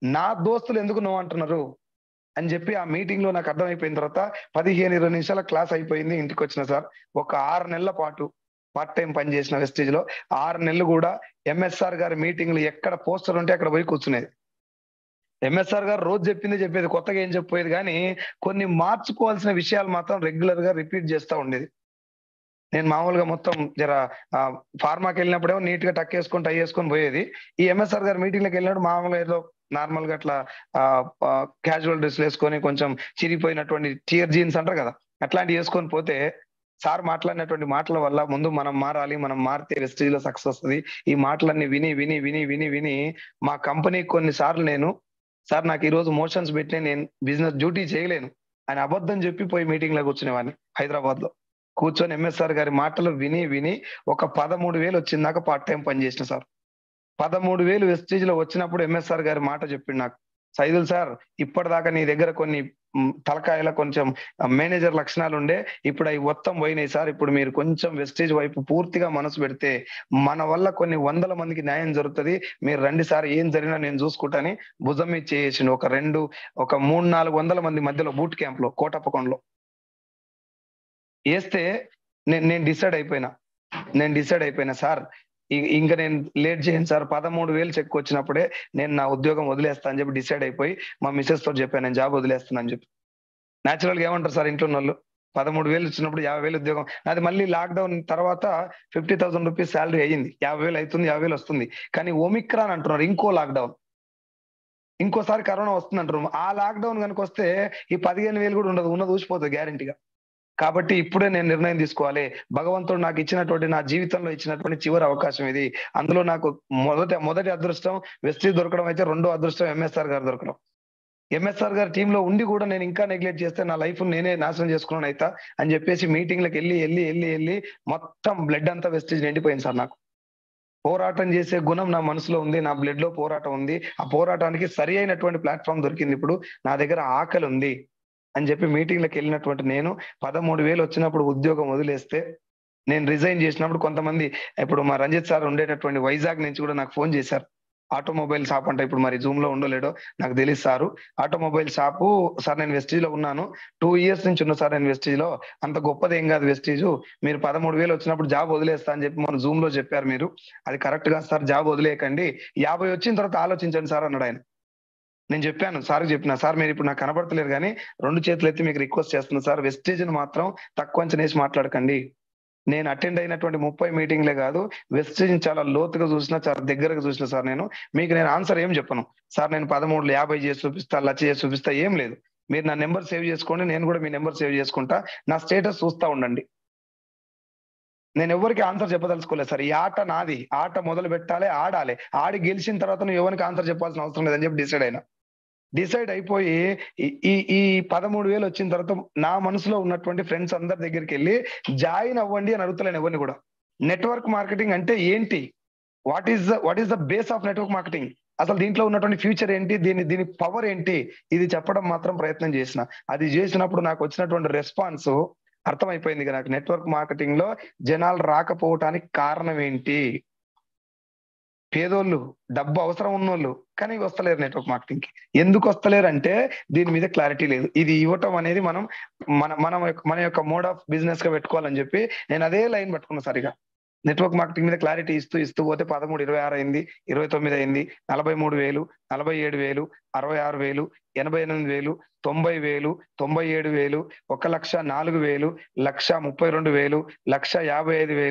నా దోస్తులు ఎందుకు నో అంటున్నారు అని చెప్పి ఆ మీటింగ్ లో నాకు అర్థమైపోయిన తర్వాత 15-20 నిమిషాల క్లాస్ అయిపోయింది. ఇంటికి వచ్చిన సార్ ఒక 6 నెలల పాటు పార్ట్ టైం పని చేసిన వెస్టేజ్ లో 6 నెలలు కూడా ఎంఎస్ఆర్ గారి మీటింగ్లు ఎక్కడ పోస్టర్ ఉంటే అక్కడ పోయి కూర్చునేది. ఎంఎస్ఆర్ గారు రోజు చెప్పేది, కొత్తగా ఏం చెప్పేది, కానీ కొన్ని మార్చుకోవాల్సిన విషయాలు మాత్రం రెగ్యులర్ గా రిపీట్ చేస్తూ ఉండేది. నేను మామూలుగా మొత్తం జర ఫార్మాకి వెళ్ళినప్పుడేమో నీట్ గా టక్ వేసుకొని టై వేసుకొని పోయేది. ఈ ఎంఎస్ఆర్ గారు మీటింగ్ లకు వెళ్ళినప్పుడు మామూలుగా ఏదో నార్మల్ గా అట్లా క్యాజువల్ డ్రెస్లు వేసుకొని కొంచెం చిరిగిపోయినటువంటి టియర్ జీన్స్ అంటారు కదా, అట్లాంటివి వేసుకొని పోతే సార్ మాట్లాడినటువంటి మాటల వల్ల ముందు మనం మారాలి, మనం మారితే వెస్టేజ్ లో సక్సెస్ వస్తుంది. ఈ మాటలన్నీ విని విని విని విని విని మా కంపెనీ కొన్నిసార్లు నేను సార్ నాకు ఈ రోజు మోషన్స్ పెట్టి నేను బిజినెస్ డ్యూటీ చేయలేను అని అబద్ధం చెప్పి పోయి మీటింగ్ లో కూర్చునేవాడిని. హైదరాబాద్ లో కూర్చొని ఎంఎస్ఆర్ గారి మాటలు విని విని ఒక 13,000 వచ్చిందాక పార్ట్ టైం పని చేసిన సార్. 13,000 వెస్టేజ్ లో వచ్చినప్పుడు ఎంఎస్ఆర్ గారి మాట చెప్పిండు నాకు, సైదుల్ సార్ ఇప్పటిదాకా నీ దగ్గర కొన్ని తలకాయల కొంచెం మేనేజర్ లక్షణాలు ఉండే, ఇప్పుడు అవి మొత్తం పోయినాయి సార్, ఇప్పుడు మీరు కొంచెం వెస్టేజ్ వైపు పూర్తిగా మనసు పెడితే మన వల్ల కొన్ని 100 మందికి న్యాయం జరుగుతుంది, మీరు రండి సార్ ఏం జరిగినా నేను చూసుకుంటాని భుజం మీద చేసిండు. ఒక 300-400 మంది మధ్యలో బూట్ క్యాంప్ లో కోటప్పకొండలో వేస్తే నేను డిసైడ్ అయిపోయినా సార్ ఇంకా నేను లేట్ చేయను సార్, 13,000 చెక్ వచ్చినప్పుడే నేను నా ఉద్యోగం వదిలేస్తా అని చెప్పి డిసైడ్ అయిపోయి మా మిసెస్ తో చెప్పాను నేను జాబ్ వదిలేస్తాను అని చెప్పి. న్యాచురల్ గా ఏమంటారు సార్ ఇంట్లో వాళ్ళు, 13,000 ఇచ్చినప్పుడు 50,000 ఉద్యోగం, అది మళ్ళీ లాక్డౌన్ తర్వాత 50,000 రూపీస్ శాలరీ అయ్యింది, 50,000 అవుతుంది, 50,000 వస్తుంది. కానీ ఒమిక్రాన్ అంటున్నారు, ఇంకో లాక్డౌన్, ఇంకోసారి కరోనా వస్తుంది అంటున్నారు. ఆ లాక్డౌన్ కనుక వస్తే ఈ 15,000 కూడా ఉండదు, ఉన్నది ఊసిపోతుంది గ్యారంటీగా. కాబట్టి ఇప్పుడే నేను నిర్ణయం తీసుకోవాలి, భగవంతుడు నాకు ఇచ్చినటువంటి నా జీవితంలో ఇచ్చినటువంటి చివరి అవకాశం ఇది. అందులో నాకు మొదటి అదృష్టం వెస్టేజ్ దొరకడం అయితే, రెండో అదృష్టం ఎంఎస్ఆర్ గారు దొరకడం. ఎంఎస్ఆర్ గారి టీంలో ఉండి కూడా నేను ఇంకా నెగ్లెక్ట్ చేస్తే నా లైఫ్ నేనే నాశనం చేసుకున్నాను అయితా అని చెప్పేసి మీటింగ్లకు వెళ్ళి మొత్తం బ్లడ్ అంతా వెస్టేజ్ నిండిపోయింది సార్. నాకు పోరాటం చేసే గుణం నా మనసులో ఉంది, నా బ్లడ్ లో పోరాటం ఉంది. ఆ పోరాటానికి సరి అయినటువంటి ప్లాట్ఫామ్ దొరికింది, ఇప్పుడు నా దగ్గర ఆకలి ఉంది అని చెప్పి మీటింగ్లకు వెళ్ళినటువంటి నేను 13,000 వచ్చినప్పుడు ఉద్యోగం వదిలేస్తే, నేను రిజైన్ చేసినప్పుడు కొంతమంది, ఇప్పుడు మా రంజిత్ సార్ ఉండేటటువంటి వైజాగ్ నుంచి కూడా నాకు ఫోన్ చేశారు. ఆటోమొబైల్ షాప్ అంటే ఇప్పుడు మరి జూమ్ లో ఉండలేడో నాకు తెలియదు సారు, ఆటోమొబైల్ షాపు సార్ నేను వెస్టేజ్ లో ఉన్నాను, 2 years నుంచి ఉన్నా సార్ నేను వెస్టేజ్ లో, అంత గొప్పది ఏం కాదు వెస్టేజ్, మీరు 13,000 వచ్చినప్పుడు జాబ్ వదిలేస్తా అని చెప్పి మన జూమ్ లో చెప్పారు మీరు, అది కరెక్ట్ గా సార్, జాబ్ వదిలేయకండి, 50 వచ్చిన తర్వాత ఆలోచించండి సార్ అన్నాడు ఆయన. నేను చెప్పాను సార్, సార్ మీరు ఇప్పుడు నాకు కనబడతలేరు కానీ 2 చేతులు ఎత్తి మీకు రిక్వెస్ట్ చేస్తున్నా సార్, వెస్టేజ్ ని మాత్రం తక్కువ అంచనేసి మాట్లాడకండి. నేను అటెండ్ అయినటువంటి 30 మీటింగ్లే కాదు, వెస్టేజ్ చాలా లోతుగా చూసినా, చాలా దగ్గరగా చూసిన సార్. మీకు నేను ఆన్సర్ ఏం చెప్పను సార్, నేను 13,50 చేసి చూపిస్తా, 1,00,000 చేసి చూపిస్తా, ఏం లేదు. మీరు నా నెంబర్ సేవ్ చేసుకోండి, నేను కూడా మీ నెంబర్ సేవ్ చేసుకుంటా, నా స్టేటస్ చూస్తా ఉండండి. నేను ఎవరికి ఆన్సర్ చెప్పదలుచుకోలేదు సార్, ఈ ఆట నాది, ఆట మొదలు పెట్టాలి, ఆడాలి, ఆడి గెలిచిన తర్వాత నువ్వు ఎవరికి ఆన్సర్ చెప్పాల్సిన అవసరం లేదని చెప్పి డిసైడ్ అయిపోయి ఈ 13,000 వచ్చిన తర్వాత నా మనసులో ఉన్నటువంటి ఫ్రెండ్స్ అందరి దగ్గరికి వెళ్ళి జాయిన్ అవ్వండి అని అడుగుతలేను ఎవరిని కూడా. నెట్వర్క్ మార్కెటింగ్ అంటే ఏంటి, what is the base of network marketing, అసలు దీంట్లో ఉన్నటువంటి ఫ్యూచర్ ఏంటి, దీని పవర్ ఏంటి, ఇది చెప్పడం మాత్రం ప్రయత్నం చేసిన. అది చేసినప్పుడు నాకు వచ్చినటువంటి రెస్పాన్స్ అర్థమైపోయింది కదా నాకు, నెట్వర్క్ మార్కెటింగ్ లో జనాలు రాకపోవటానికి కారణం ఏంటి. పేదోళ్ళు, డబ్బు అవసరం ఉన్నోళ్ళు కానీ వస్తలేరు నెట్వర్క్ మార్కెటింగ్ కి. ఎందుకు వస్తలేరు అంటే దీని మీద క్లారిటీ లేదు. ఇది ఇవ్వటం అనేది మన యొక్క మోడ్ ఆఫ్ బిజినెస్ గా పెట్టుకోవాలని చెప్పి నేను అదే లైన్ పట్టుకున్నా సరిగా. నెట్వర్క్ మార్కెటింగ్ మీద క్లారిటీ ఇస్తూ పోతే 13, 26 అయింది, 29 అయింది, 43,000, 47,000, 66,000, 88,000, 90,000, 97,000, 1,04,000, 1,32,000, 1,55,000, 1,66,000,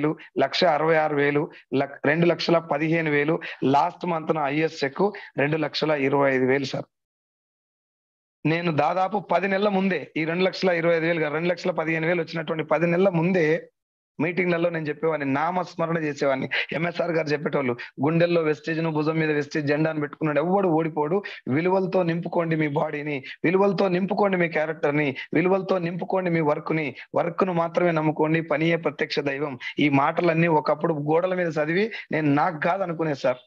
2,15,000, లాస్ట్ మంత్ నా హైయెస్ట్ చెక్ 2,25,000 సార్. నేను దాదాపు 10 నెలల ముందే ఈ 2,25,000 2,15,000 వచ్చినటువంటి 10 నెలల ముందే మీటింగ్లలో నేను చెప్పేవాడిని, నామస్మరణ చేసేవాడిని. ఎంఎస్ఆర్ గారు చెప్పేటోళ్ళు, గుండెల్లో వెస్టేజ్ ను, భుజం మీద వెస్టేజ్ జెండాను పెట్టుకున్నాడు, ఎవడు ఓడిపోడు. విలువలతో నింపుకోండి మీ బాడీని, విలువలతో నింపుకోండి మీ క్యారెక్టర్ ని, విలువలతో నింపుకోండి మీ వర్క్ ను మాత్రమే నమ్ముకోండి, పనియే ప్రత్యక్ష దైవం. ఈ మాటలన్నీ ఒకప్పుడు గోడల మీద చదివి నేను నాకు కాదు అనుకునే సార్.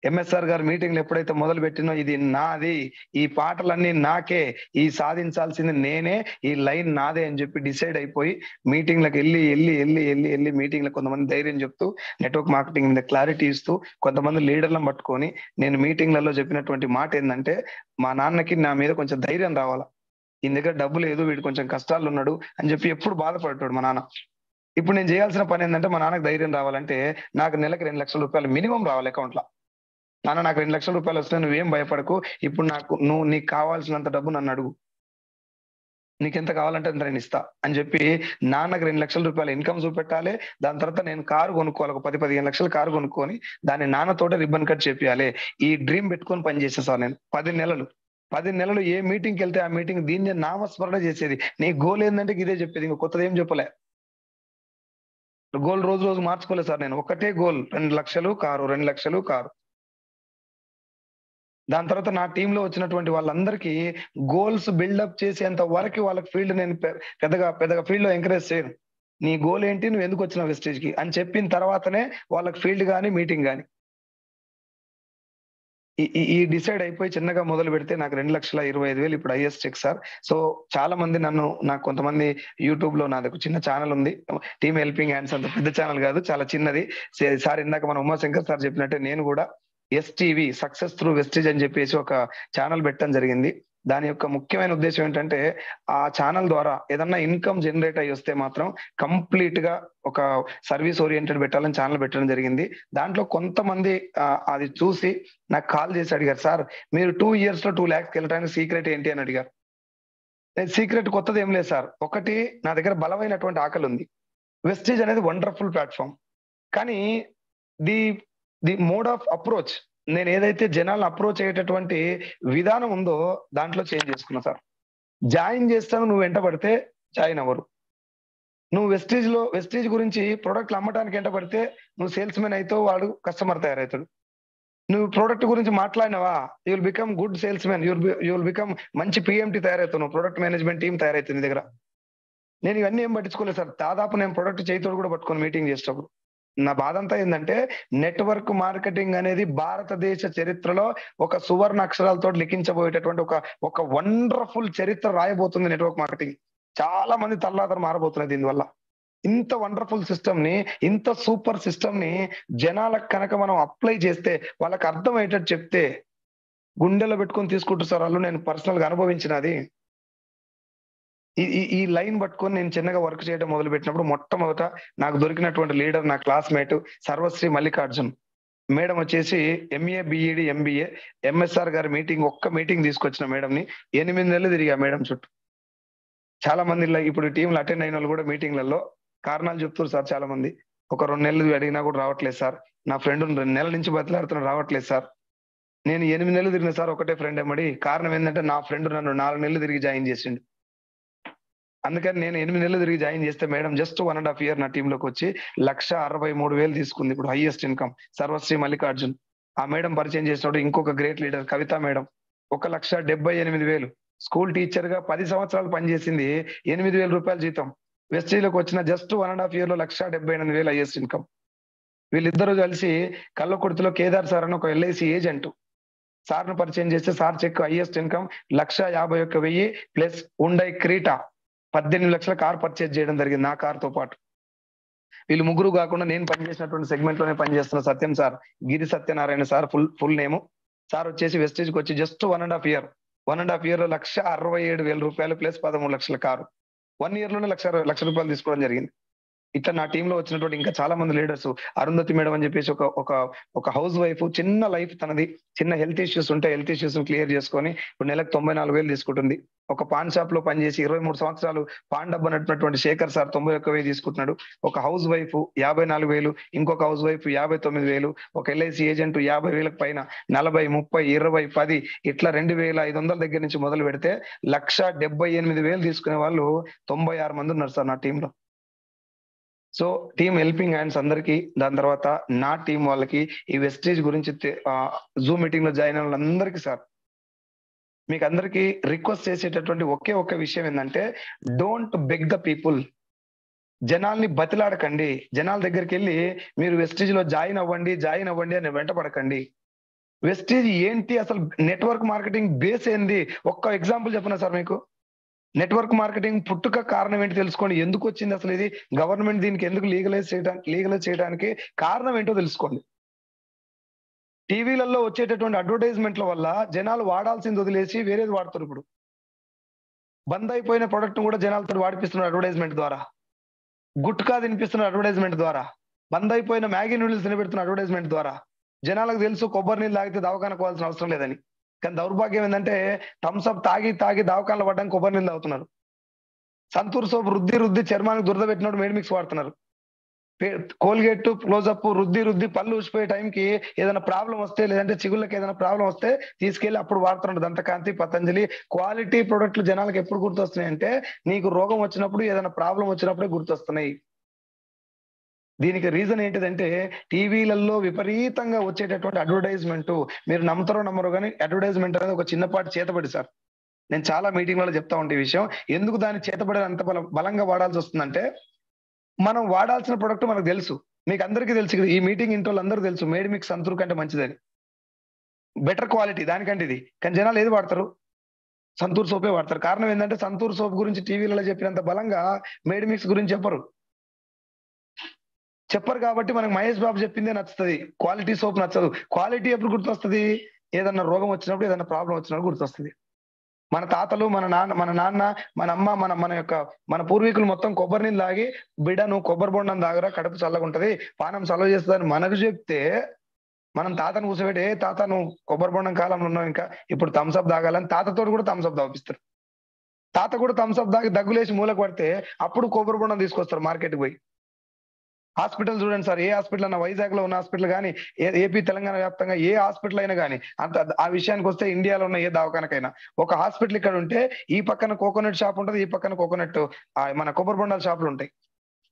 ఎంఎస్ఆర్ గారు మీటింగ్లు ఎప్పుడైతే మొదలు పెట్టినో, ఇది నాది, ఈ పాటలన్నీ నాకే, ఈ సాధించాల్సింది నేనే, ఈ లైన్ నాదే అని చెప్పి డిసైడ్ అయిపోయి మీటింగ్లకు వెళ్ళి మీటింగ్లకు కొంతమంది ధైర్యం చెప్తూ, నెట్వర్క్ మార్కెటింగ్ మీద క్లారిటీ ఇస్తూ, కొంతమంది లీడర్లను పట్టుకొని నేను మీటింగ్లలో చెప్పినటువంటి మాట ఏంటంటే, మా నాన్నకి నా మీద కొంచెం ధైర్యం రావాలా, ఈయన దగ్గర డబ్బు లేదు, వీడు కొంచెం కష్టాలు ఉన్నాడు అని చెప్పి ఎప్పుడు బాధపడతాడు మా నాన్న. ఇప్పుడు నేను చేయాల్సిన పని ఏంటంటే, మా నాన్నకు ధైర్యం రావాలంటే నాకు నెలకు 2 లక్షల రూపాయలు మినిమం రావాలి అకౌంట్లో. నాన్న నాకు 2 లక్షల రూపాయలు వస్తే నువ్వేం భయపడకు, ఇప్పుడు నీకు కావాల్సినంత డబ్బు నన్ను అడుగు, నీకెంత కావాలంటే అంత నేను ఇస్తా అని చెప్పి నాన్నకు 2 లక్షల రూపాయలు ఇన్కమ్ చూపెట్టాలి. దాని తర్వాత నేను కారు కొనుక్కోవాలి, ఒక 10-15 లక్షల కారు కొనుక్కొని దాన్ని నాన్నతోటే రిబ్బన్ కట్ చేపియాలి. ఈ డ్రీమ్ పెట్టుకొని పనిచేసే సార్ నేను 10 నెలలు ఏ మీటింగ్కి వెళ్తే ఆ మీటింగ్ దీన్ని నామస్మరణ చేసేది. నీ గోల్ ఏంటంటే ఇదే చెప్పేది, ఇంకా కొత్తది ఏం చెప్పలే. గోల్ రోజు మార్చుకోలేదు సార్ నేను, ఒకటే గోల్, 2 లక్షలు కారు, 2 లక్షలు కారు. దాని తర్వాత నా టీంలో వచ్చినటువంటి వాళ్ళందరికీ గోల్స్ బిల్డప్ చేసేంత వరకు వాళ్ళకి ఫీల్డ్ నేను పెద్దగా ఫీల్డ్ లో ఎంకరేజ్ చేయను. నీ గోల్ ఏంటి, నువ్వు ఎందుకు వచ్చినావు వెస్టేజ్ కి అని చెప్పిన తర్వాతనే వాళ్ళకి ఫీల్డ్ కానీ మీటింగ్ కానీ ఈ డిసైడ్ అయిపోయి చిన్నగా మొదలు పెడితే నాకు 2,25,000 ఇప్పుడు హైయెస్ట్ చెక్ సార్. సో చాలా మంది నాకు కొంతమంది యూట్యూబ్ లో నాది ఒక చిన్న ఛానల్ ఉంది, టీమ్ హెల్పింగ్ హ్యాండ్స్, అంత పెద్ద ఛానల్ కాదు, చాలా చిన్నది. సార్ ఇందాక మన ఉమాశంకర్ సార్ చెప్పినట్టే నేను కూడా ఎస్టీవీ సక్సెస్ త్రూ వెస్టేజ్ అని చెప్పేసి ఒక ఛానల్ పెట్టడం జరిగింది. దాని యొక్క ముఖ్యమైన ఉద్దేశం ఏంటంటే, ఆ ఛానల్ ద్వారా ఏదన్నా ఇన్కమ్ జనరేట్ అయ్యి వస్తే మాత్రం కంప్లీట్ గా ఒక సర్వీస్ ఓరియంటెడ్ పెట్టాలని ఛానల్ పెట్టడం జరిగింది. దాంట్లో కొంతమంది అది చూసి నాకు కాల్ చేసి అడిగారు, సార్ మీరు 2 years లో 2 lakhs వెళ్ళడానికి సీక్రెట్ ఏంటి అని అడిగారు. సీక్రెట్ కొత్తది ఏం లేదు సార్, ఒకటి నా దగ్గర బలమైనటువంటి ఆకలి ఉంది. వెస్టేజ్ అనేది వండర్ఫుల్ ప్లాట్ఫామ్, కానీ ది మోడ్ ఆఫ్ అప్రోచ్, నేను ఏదైతే జనాలను అప్రోచ్ అయ్యేటటువంటి విధానం ఉందో దాంట్లో చేంజ్ చేసుకున్నా సార్. జాయిన్ చేస్తాను, నువ్వు వెంట పడితే జాయిన్ అవ్వరు. నువ్వు వెస్టేజ్ గురించి ప్రోడక్ట్లు అమ్మటానికి వెంట పడితే నువ్వు సేల్స్ మెన్ అయితే వాడు కస్టమర్ తయారవుతాడు. నువ్వు ప్రోడక్ట్ గురించి మాట్లాడినవా, you will become good salesmen, you will become మంచి పిఎంటీ తయారవుతావు, నువ్వు ప్రొడక్ట్ మేనేజ్మెంట్ టీం తయారవుతుంది నీ దగ్గర. నేను ఇవన్నీ ఏం పట్టించుకోలేదు సార్. దాదాపు నేను ప్రొడక్ట్ చేతితో కూడా పట్టుకొని మీటింగ్ చేసేటప్పుడు నా బాధ అంతా ఏంటంటే, నెట్వర్క్ మార్కెటింగ్ అనేది భారతదేశ చరిత్రలో ఒక సువర్ణ అక్షరాలతో లిఖించబోయేటటువంటి ఒక వండర్ఫుల్ చరిత్ర రాయబోతుంది నెట్వర్క్ మార్కెటింగ్. చాలా మంది తల్లాదర మారబోతున్నది దీనివల్ల. ఇంత వండర్ఫుల్ సిస్టమ్ ని, ఇంత సూపర్ సిస్టమ్ ని జనాలకు కనుక మనం అప్లై చేస్తే, వాళ్ళకి అర్థమయ్యేటట్టు చెప్తే గుండెలో పెట్టుకొని తీసుకుంటారు సార్ వాళ్ళు. నేను పర్సనల్ గా అనుభవించినది. ఈ లైన్ పట్టుకొని నేను చిన్నగా వర్క్ చేయడం మొదలు పెట్టినప్పుడు మొట్టమొదట నాకు దొరికినటువంటి లీడర్ నా క్లాస్మేట్ సర్వశ్రీ మల్లికార్జున్ మేడం వచ్చేసి ఎంఏ బిఈడి ఎంబీఏ ఎంఎస్ఆర్ గారి ఒక్క మీటింగ్ తీసుకొచ్చిన మేడంని 8 నెలలు తిరిగా మేడం చుట్టూ. చాలా మంది ఇప్పుడు టీంలు అటెండ్ అయిన వాళ్ళు కూడా మీటింగ్లలో కారణాలు చెప్తారు సార్. చాలా మంది ఒక 2 నెలలు అడిగినా కూడా రావట్లేదు సార్, నా ఫ్రెండ్ 2 నెలల నుంచి బతిలాడుతున్నా రావట్లేదు సార్. నేను 8 నెలలు తిరిగిన సార్ ఒకటే ఫ్రెండ్ ఎమ్మడి. కారణం ఏంటంటే నా ఫ్రెండ్ నన్ను 4 నెలలు తిరిగి జాయిన్ చేసిండు. అందుకని నేను 8 నెలలు తిరిగి జాయిన్ చేస్తే మేడం జస్ట్ 1.5 year నా టీంలోకి వచ్చి 1,63,000 తీసుకుంది. ఇప్పుడు హైయెస్ట్ ఇన్కమ్ సర్వశ్రీ మల్లికార్జున్. ఆ మేడం పరిచయం చేసినప్పుడు ఇంకొక గ్రేట్ లీడర్ కవిత మేడం 1,78,000 స్కూల్ టీచర్ గా 10 సంవత్సరాలు పనిచేసింది, 8,000 రూపాయల జీతం. వెస్టీలోకి వచ్చిన జస్ట్ 1.5 year లో 1,78,000 హైయెస్ట్ ఇన్కమ్. వీళ్ళిద్దరూ కలిసి కల్లకుర్తిలో కేదార్ సార్ అని ఒక ఎల్ఐసి ఏజెంట్ సార్ను పరిచయం చేస్తే sir check highest income 1,51,000 plus Hyundai Creta 18 లక్షల కార్ పర్చేజ్ చేయడం జరిగింది నా కార్తో పాటు. వీళ్ళు ముగ్గురు కాకుండా నేను పనిచేసినటువంటి సెగ్మెంట్ లోనే పనిచేస్తున్న Satyam sir, Giri Satyanarayana sir full name. Sir వచ్చేసి వెస్టేజ్ కి వచ్చి జస్ట్ 1.5 year లో 1,67,000 రూపాయలు ప్లస్ 13 లక్షల కారు. 1 year లోనే లక్ష రూపాయలు తీసుకోవడం జరిగింది. ఇట్లా నా టీంలో వచ్చినటువంటి ఇంకా చాలా మంది లీడర్స్, అరుంధతి మేడం అని చెప్పేసి ఒక హౌస్ వైఫ్, చిన్న లైఫ్ తనది, చిన్న హెల్త్ ఇష్యూస్ ఉంటే హెల్త్ ఇష్యూస్ క్లియర్ చేసుకొని ఇప్పుడు నెలకు 94,000 తీసుకుంటుంది. ఒక పాన్ షాప్ లో పనిచేసి 23 సంవత్సరాలు పాన్ డబ్బు నడిపినటువంటి శేఖర్ సార్ 91,000 తీసుకుంటున్నాడు. ఒక హౌస్ వైఫ్ 54,000, ఇంకొక హౌస్ వైఫ్ 59,000, ఒక ఎల్ఐసి ఏజెంట్ 50,000 పైన 40, 30, 20, 10 ఇట్లా 2,500 దగ్గర నుంచి మొదలు పెడితే 1,78,000 తీసుకునే వాళ్ళు 96 మంది ఉన్నారు సార్ నా టీంలో. సో టీమ్ హెల్పింగ్ హ్యాండ్స్ అందరికి, దాని తర్వాత నా టీం వాళ్ళకి, ఈ వెస్టేజ్ గురించి జూమ్ మీటింగ్ లో జాయిన్ అయిన వాళ్ళందరికీ సార్, మీకు అందరికి రిక్వెస్ట్ చేసేటటువంటి ఒకే ఒక్క విషయం ఏంటంటే, డోంట్ బెగ్ ద పీపుల్. జనాల్ని బతిలాడకండి. జనాల దగ్గరికి వెళ్ళి మీరు వెస్టేజ్ లో జాయిన్ అవ్వండి అని వెంటపడకండి. వెస్టేజ్ ఏంటి అసలు, నెట్వర్క్ మార్కెటింగ్ బేస్ ఏంది? ఒక్క ఎగ్జాంపుల్ చెప్పనా సార్ మీకు. నెట్వర్క్ మార్కెటింగ్ పుట్టుక కారణం ఏంటి తెలుసుకోండి. ఎందుకు వచ్చింది అసలు ఇది, గవర్నమెంట్ దీనికి ఎందుకు లీగలైజ్ చేయడానికి కారణం ఏంటో తెలుసుకోండి. టీవీలలో వచ్చేటటువంటి అడ్వర్టైజ్మెంట్ల వల్ల జనాలు వాడాల్సింది వదిలేసి వేరేది వాడుతారు. ఇప్పుడు బంద్ అయిపోయిన ప్రొడక్ట్ కూడా జనాలతో వాడిపిస్తున్నారు అడ్వర్టైజ్మెంట్ ద్వారా. గుట్కా తినిపిస్తున్న అడ్వర్టైజ్మెంట్ ద్వారా, బంద్ అయిపోయిన మ్యాగీ నూడిల్స్ తినబెడుతున్న అడ్వర్టైజ్మెంట్ ద్వారా. జనాలకు తెలుసు కొబ్బరి నీళ్ళు తాగితే దవాఖాన పోవాల్సిన అవసరం లేదని. కానీ దౌర్భాగ్యం ఏంటంటే థమ్స్అప్ తాగి దవాఖానలో పడ్డానికి కొబ్బరి నీళ్ళు తాగుతున్నారు. సంతూర్ సోప్ రుద్ది చర్మానికి దురద పెట్టినట్టు మేడ్మిక్స్ వాడుతున్నారు. కోల్గేట్ క్లోజప్ రుద్ది పళ్ళు ఊసిపోయే టైంకి ఏదైనా ప్రాబ్లం వస్తే, లేదంటే చిగుళ్ళకి ఏదైనా ప్రాబ్లం వస్తే తీసుకెళ్లి అప్పుడు వాడుతున్నాడు దంతకాంతి, పతంజలి. క్వాలిటీ ప్రొడక్ట్లు జనాలకు ఎప్పుడు గుర్తొస్తున్నాయి అంటే, నీకు రోగం వచ్చినప్పుడు, ఏదైనా ప్రాబ్లం వచ్చినప్పుడే గుర్తొస్తున్నాయి. దీనికి రీజన్ ఏంటిదంటే, టీవీలలో విపరీతంగా వచ్చేటటువంటి అడ్వర్టైజ్మెంట్. మీరు నమ్ముతారో నమ్మరో కానీ అడ్వర్టైజ్మెంట్ అనేది ఒక చిన్నపాటి చేతబడి సార్. నేను చాలా మీటింగ్లలో చెప్తా ఉంటే ఈ విషయం. ఎందుకు దాన్ని చేతబడి అంత బలంగా వాడాల్సి వస్తుందంటే, మనం వాడాల్సిన ప్రొడక్ట్ మనకు తెలుసు. మీకు అందరికీ తెలుసు, ఈ మీటింగ్ ఇంట్లో అందరూ తెలుసు మేడ్మిక్స్ సంతూర్ కంటే మంచిదని, బెటర్ క్వాలిటీ దానికంటే ఇది. కానీ జనాలు ఏది వాడతారు? సంతూర్ సోపే వాడతారు. కారణం ఏంటంటే, సంతూర్ సోప్ గురించి టీవీలలో చెప్పినంత బలంగా మేడ్మిక్స్ గురించి చెప్పరు కాబట్టి మనకు మహేష్ బాబు చెప్పిందే నచ్చుతుంది, క్వాలిటీ సోప్ నచ్చదు. క్వాలిటీ ఎప్పుడు గుర్తొస్తుంది? ఏదన్నా రోగం వచ్చినప్పుడు, ఏదన్నా ప్రాబ్లం వచ్చినప్పుడు గుర్తొస్తుంది. మన తాతలు, మన నాన్న, మన అమ్మ, మన పూర్వీకులు మొత్తం కొబ్బరి నీళ్ళు తాగి, బిడ్డ నువ్వు కొబ్బరి బొండం తాగరా, కడుపు చల్లగా ఉంటది, పానం చల్లవ చేస్తుందని మనకు చెప్తే, మనం తాతను కూర్చోబెట్టి, తాత నువ్వు కొబ్బరి బొండం కాలంలో ఉన్నావు, ఇంకా ఇప్పుడు థమ్స్అప్ తాగాలని తాతతో కూడా థమ్స్అప్ తాగిపిస్తారు. తాత కూడా థమ్స్అప్ తాగి దగ్గులేసి మూలకు పడితే అప్పుడు కొబ్బరి బొండం తీసుకొస్తారు మార్కెట్కి పోయి. హాస్పిటల్ చూడండి సార్, ఏ హాస్పిటల్ అన్న, వైజాగ్ లో ఉన్న హాస్పిటల్ కానీ, ఏపీ తెలంగాణ వ్యాప్తంగా ఏ హాస్పిటల్ అయినా కానీ, ఆ విషయానికి వస్తే ఇండియాలో ఉన్న ఏ దవాఖానకైనా ఒక హాస్పిటల్ ఇక్కడ ఉంటే, ఈ పక్కన కోకోనట్ షాప్ ఉంటుంది, ఈ పక్కన కోకోనట్ మన కొబ్బరి బొండాల షాపులు ఉంటాయి.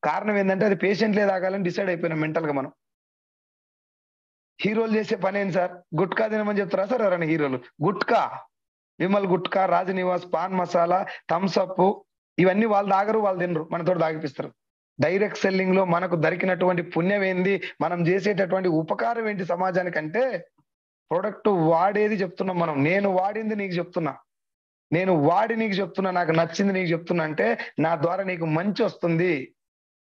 కారణం ఏంటంటే, అది పేషెంట్లే తాగాలని డిసైడ్ అయిపోయినాం మెంటల్ గా మనం. హీరోలు చేసే పని ఏంటి సార్? గుట్కా తినమని చెప్తారా సార్ ఎవరైనా హీరోలు? గుట్కా, విమల్ గుట్కా, రాజనివాస్, పాన్ మసాలా, థమ్స్అప్, ఇవన్నీ వాళ్ళు తాగరు, వాళ్ళు తినరు, మనతో తాగిపిస్తారు. డైరెక్ట్ సెల్లింగ్ లో మనకు దొరికినటువంటి పుణ్యం ఏంది, మనం చేసేటటువంటి ఉపకారం ఏంటి సమాజానికంటే, ప్రొడక్ట్ వాడేది చెప్తున్నాం మనం. నేను వాడింది నీకు చెప్తున్నా, నేను వాడి నీకు చెప్తున్నా, నాకు నచ్చింది నీకు చెప్తున్నా అంటే, నా ద్వారా నీకు మంచి వస్తుంది.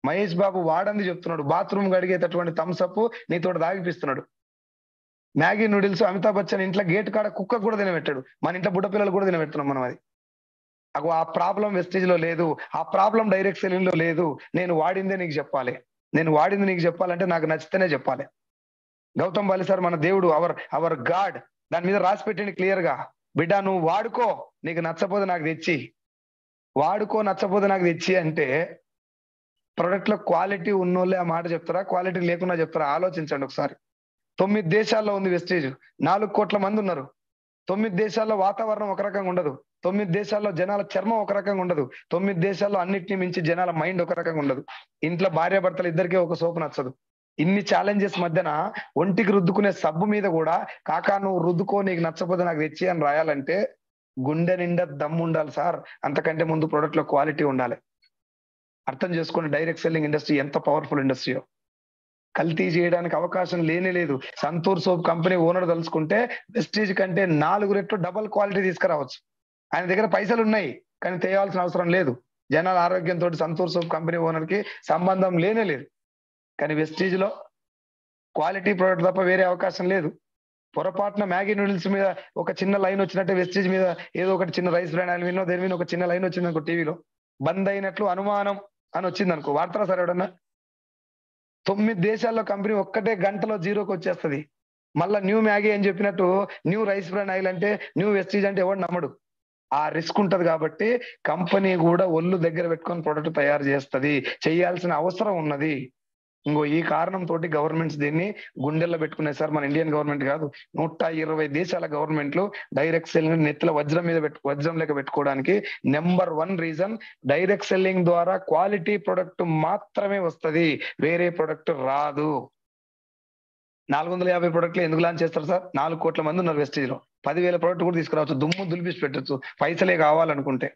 మహేష్ బాబు వాడంది చెప్తున్నాడు, బాత్రూమ్ గడిగేటటువంటి థమ్స్అప్ నీతో తాగిపిస్తున్నాడు. మ్యాగీ నూడిల్స్ అమితాబ్ బచ్చన్ ఇంట్లో గేట్ కాడ కుక్క కూడా తినబెట్టాడు, మన ఇంట్లో బుడ్డ పిల్లలు కూడా తినబెడుతున్నాం మనం. అది ఆ ప్రాబ్లం వెస్టేజ్ లో లేదు, ఆ ప్రాబ్లం డైరెక్ట్ సెల్లింగ్ లో లేదు. నేను వాడిందే నీకు చెప్పాలి, నేను వాడింది నీకు చెప్పాలంటే నాకు నచ్చితేనే చెప్పాలి. గౌతమ్ బాలి సార్ మన దేవుడు, అవర్ గాడ్, దాని మీద రాసి పెట్టండి క్లియర్ గా, బిడ్డ నువ్వు వాడుకో, నీకు నచ్చపోతే నాకు తెచ్చి, వాడుకో, నచ్చపోతే నాకు తెచ్చి అంటే, ప్రొడక్ట్ లో క్వాలిటీ ఉన్నోళ్ళే ఆ మాట చెప్తారా, క్వాలిటీ లేకుండా చెప్తారా? ఆలోచించండి ఒకసారి. 9 దేశాల్లో ఉంది వెస్టేజ్, 4 కోట్ల మంది ఉన్నారు. 9 దేశాల్లో వాతావరణం ఒక రకంగా ఉండదు, 9 దేశాల్లో జనాల చర్మం ఒక రకంగా ఉండదు, 9 దేశాల్లో అన్నిటిని మించి జనాల మైండ్ ఒక రకంగా ఉండదు. ఇంట్లో భార్య భర్తలు ఇద్దరికే ఒక సోపు నచ్చదు. ఇన్ని ఛాలెంజెస్ మధ్యన ఒంటికి రుద్దుకునే సబ్బు మీద కూడా, కాకా నువ్వు రుద్దుకో, నీకు నచ్చపోతే నాకు తెచ్చి అని రాయాలంటే గుండె నిండా దమ్ము ఉండాలి సార్. అంతకంటే ముందు ప్రొడక్ట్ లో క్వాలిటీ ఉండాలి. అర్థం చేసుకోండి డైరెక్ట్ సెల్లింగ్ ఇండస్ట్రీ ఎంత పవర్ఫుల్ ఇండస్ట్రీయో. కల్తీ చేయడానికి అవకాశం లేనే లేదు. సంతూర్ సోప్ కంపెనీ ఓనర్ తలుచుకుంటే వెస్టేజ్ కంటే 4 రెట్లు డబల్ క్వాలిటీ తీసుకురావచ్చు. ఆయన దగ్గర పైసలు ఉన్నాయి, కానీ తేవాల్సిన అవసరం లేదు. జనాల ఆరోగ్యంతో సంతూర్ సోప్ కంపెనీ ఓనర్ కి సంబంధం లేనే లేదు. కానీ వెస్టేజ్ లో క్వాలిటీ ప్రోడక్ట్ తప్ప వేరే అవకాశం లేదు. పొరపాటున మ్యాగీ నూడిల్స్ మీద ఒక చిన్న లైన్ వచ్చినట్టే వెస్టేజ్ మీద ఏదో ఒకటి చిన్న రైస్ బ్రాండ్ ఆయిల్ మీద దేని మీద ఒక చిన్న లైన్ వచ్చింది అనుకో, టీవీలో బంద్ అయినట్లు అనుమానం అని వచ్చింది అనుకో, వాడతారా సార్ ఎవడన్నా? 9 దేశాల్లో కంపెనీ ఒక్కటే గంటలో జీరోకి వచ్చేస్తుంది. మళ్ళా న్యూ మ్యాగీ అని చెప్పినట్టు న్యూ రైస్ బ్రాండ్ ఆయిల్ అంటే, న్యూ వెస్టేజ్ అంటే ఎవడు నమ్మడు. ఆ రిస్క్ ఉంటది కాబట్టి కంపెనీ కూడా ఒళ్ళు దగ్గర పెట్టుకొని ప్రొడక్ట్ తయారు చేస్తుంది, చేయాల్సిన అవసరం ఉన్నది. ఇంకో ఈ కారణం తోటి గవర్నమెంట్స్ దీన్ని గుండెల్లో పెట్టుకున్నాయి సార్. మన ఇండియన్ గవర్నమెంట్ కాదు, 120 దేశాల గవర్నమెంట్లు డైరెక్ట్ సెల్లింగ్ నెత్తిల వజ్రం మీద వజ్రం లెక్క పెట్టుకోవడానికి నెంబర్ 1 రీజన్, డైరెక్ట్ సెల్లింగ్ ద్వారా క్వాలిటీ ప్రొడక్ట్ మాత్రమే వస్తది, వేరే ప్రొడక్ట్ రాదు. 450 ప్రొడక్ట్లు ఎందుకు లాంచ్ చేస్తారు సార్? 4 కోట్ల మంది ఉన్నారు వెస్టేజ్ లో, 10,000 ప్రొడక్ట్ కూడా తీసుకురావచ్చు, దుమ్ము దులిపిసి పెట్టచ్చు పైసలే కావాలనుకుంటే.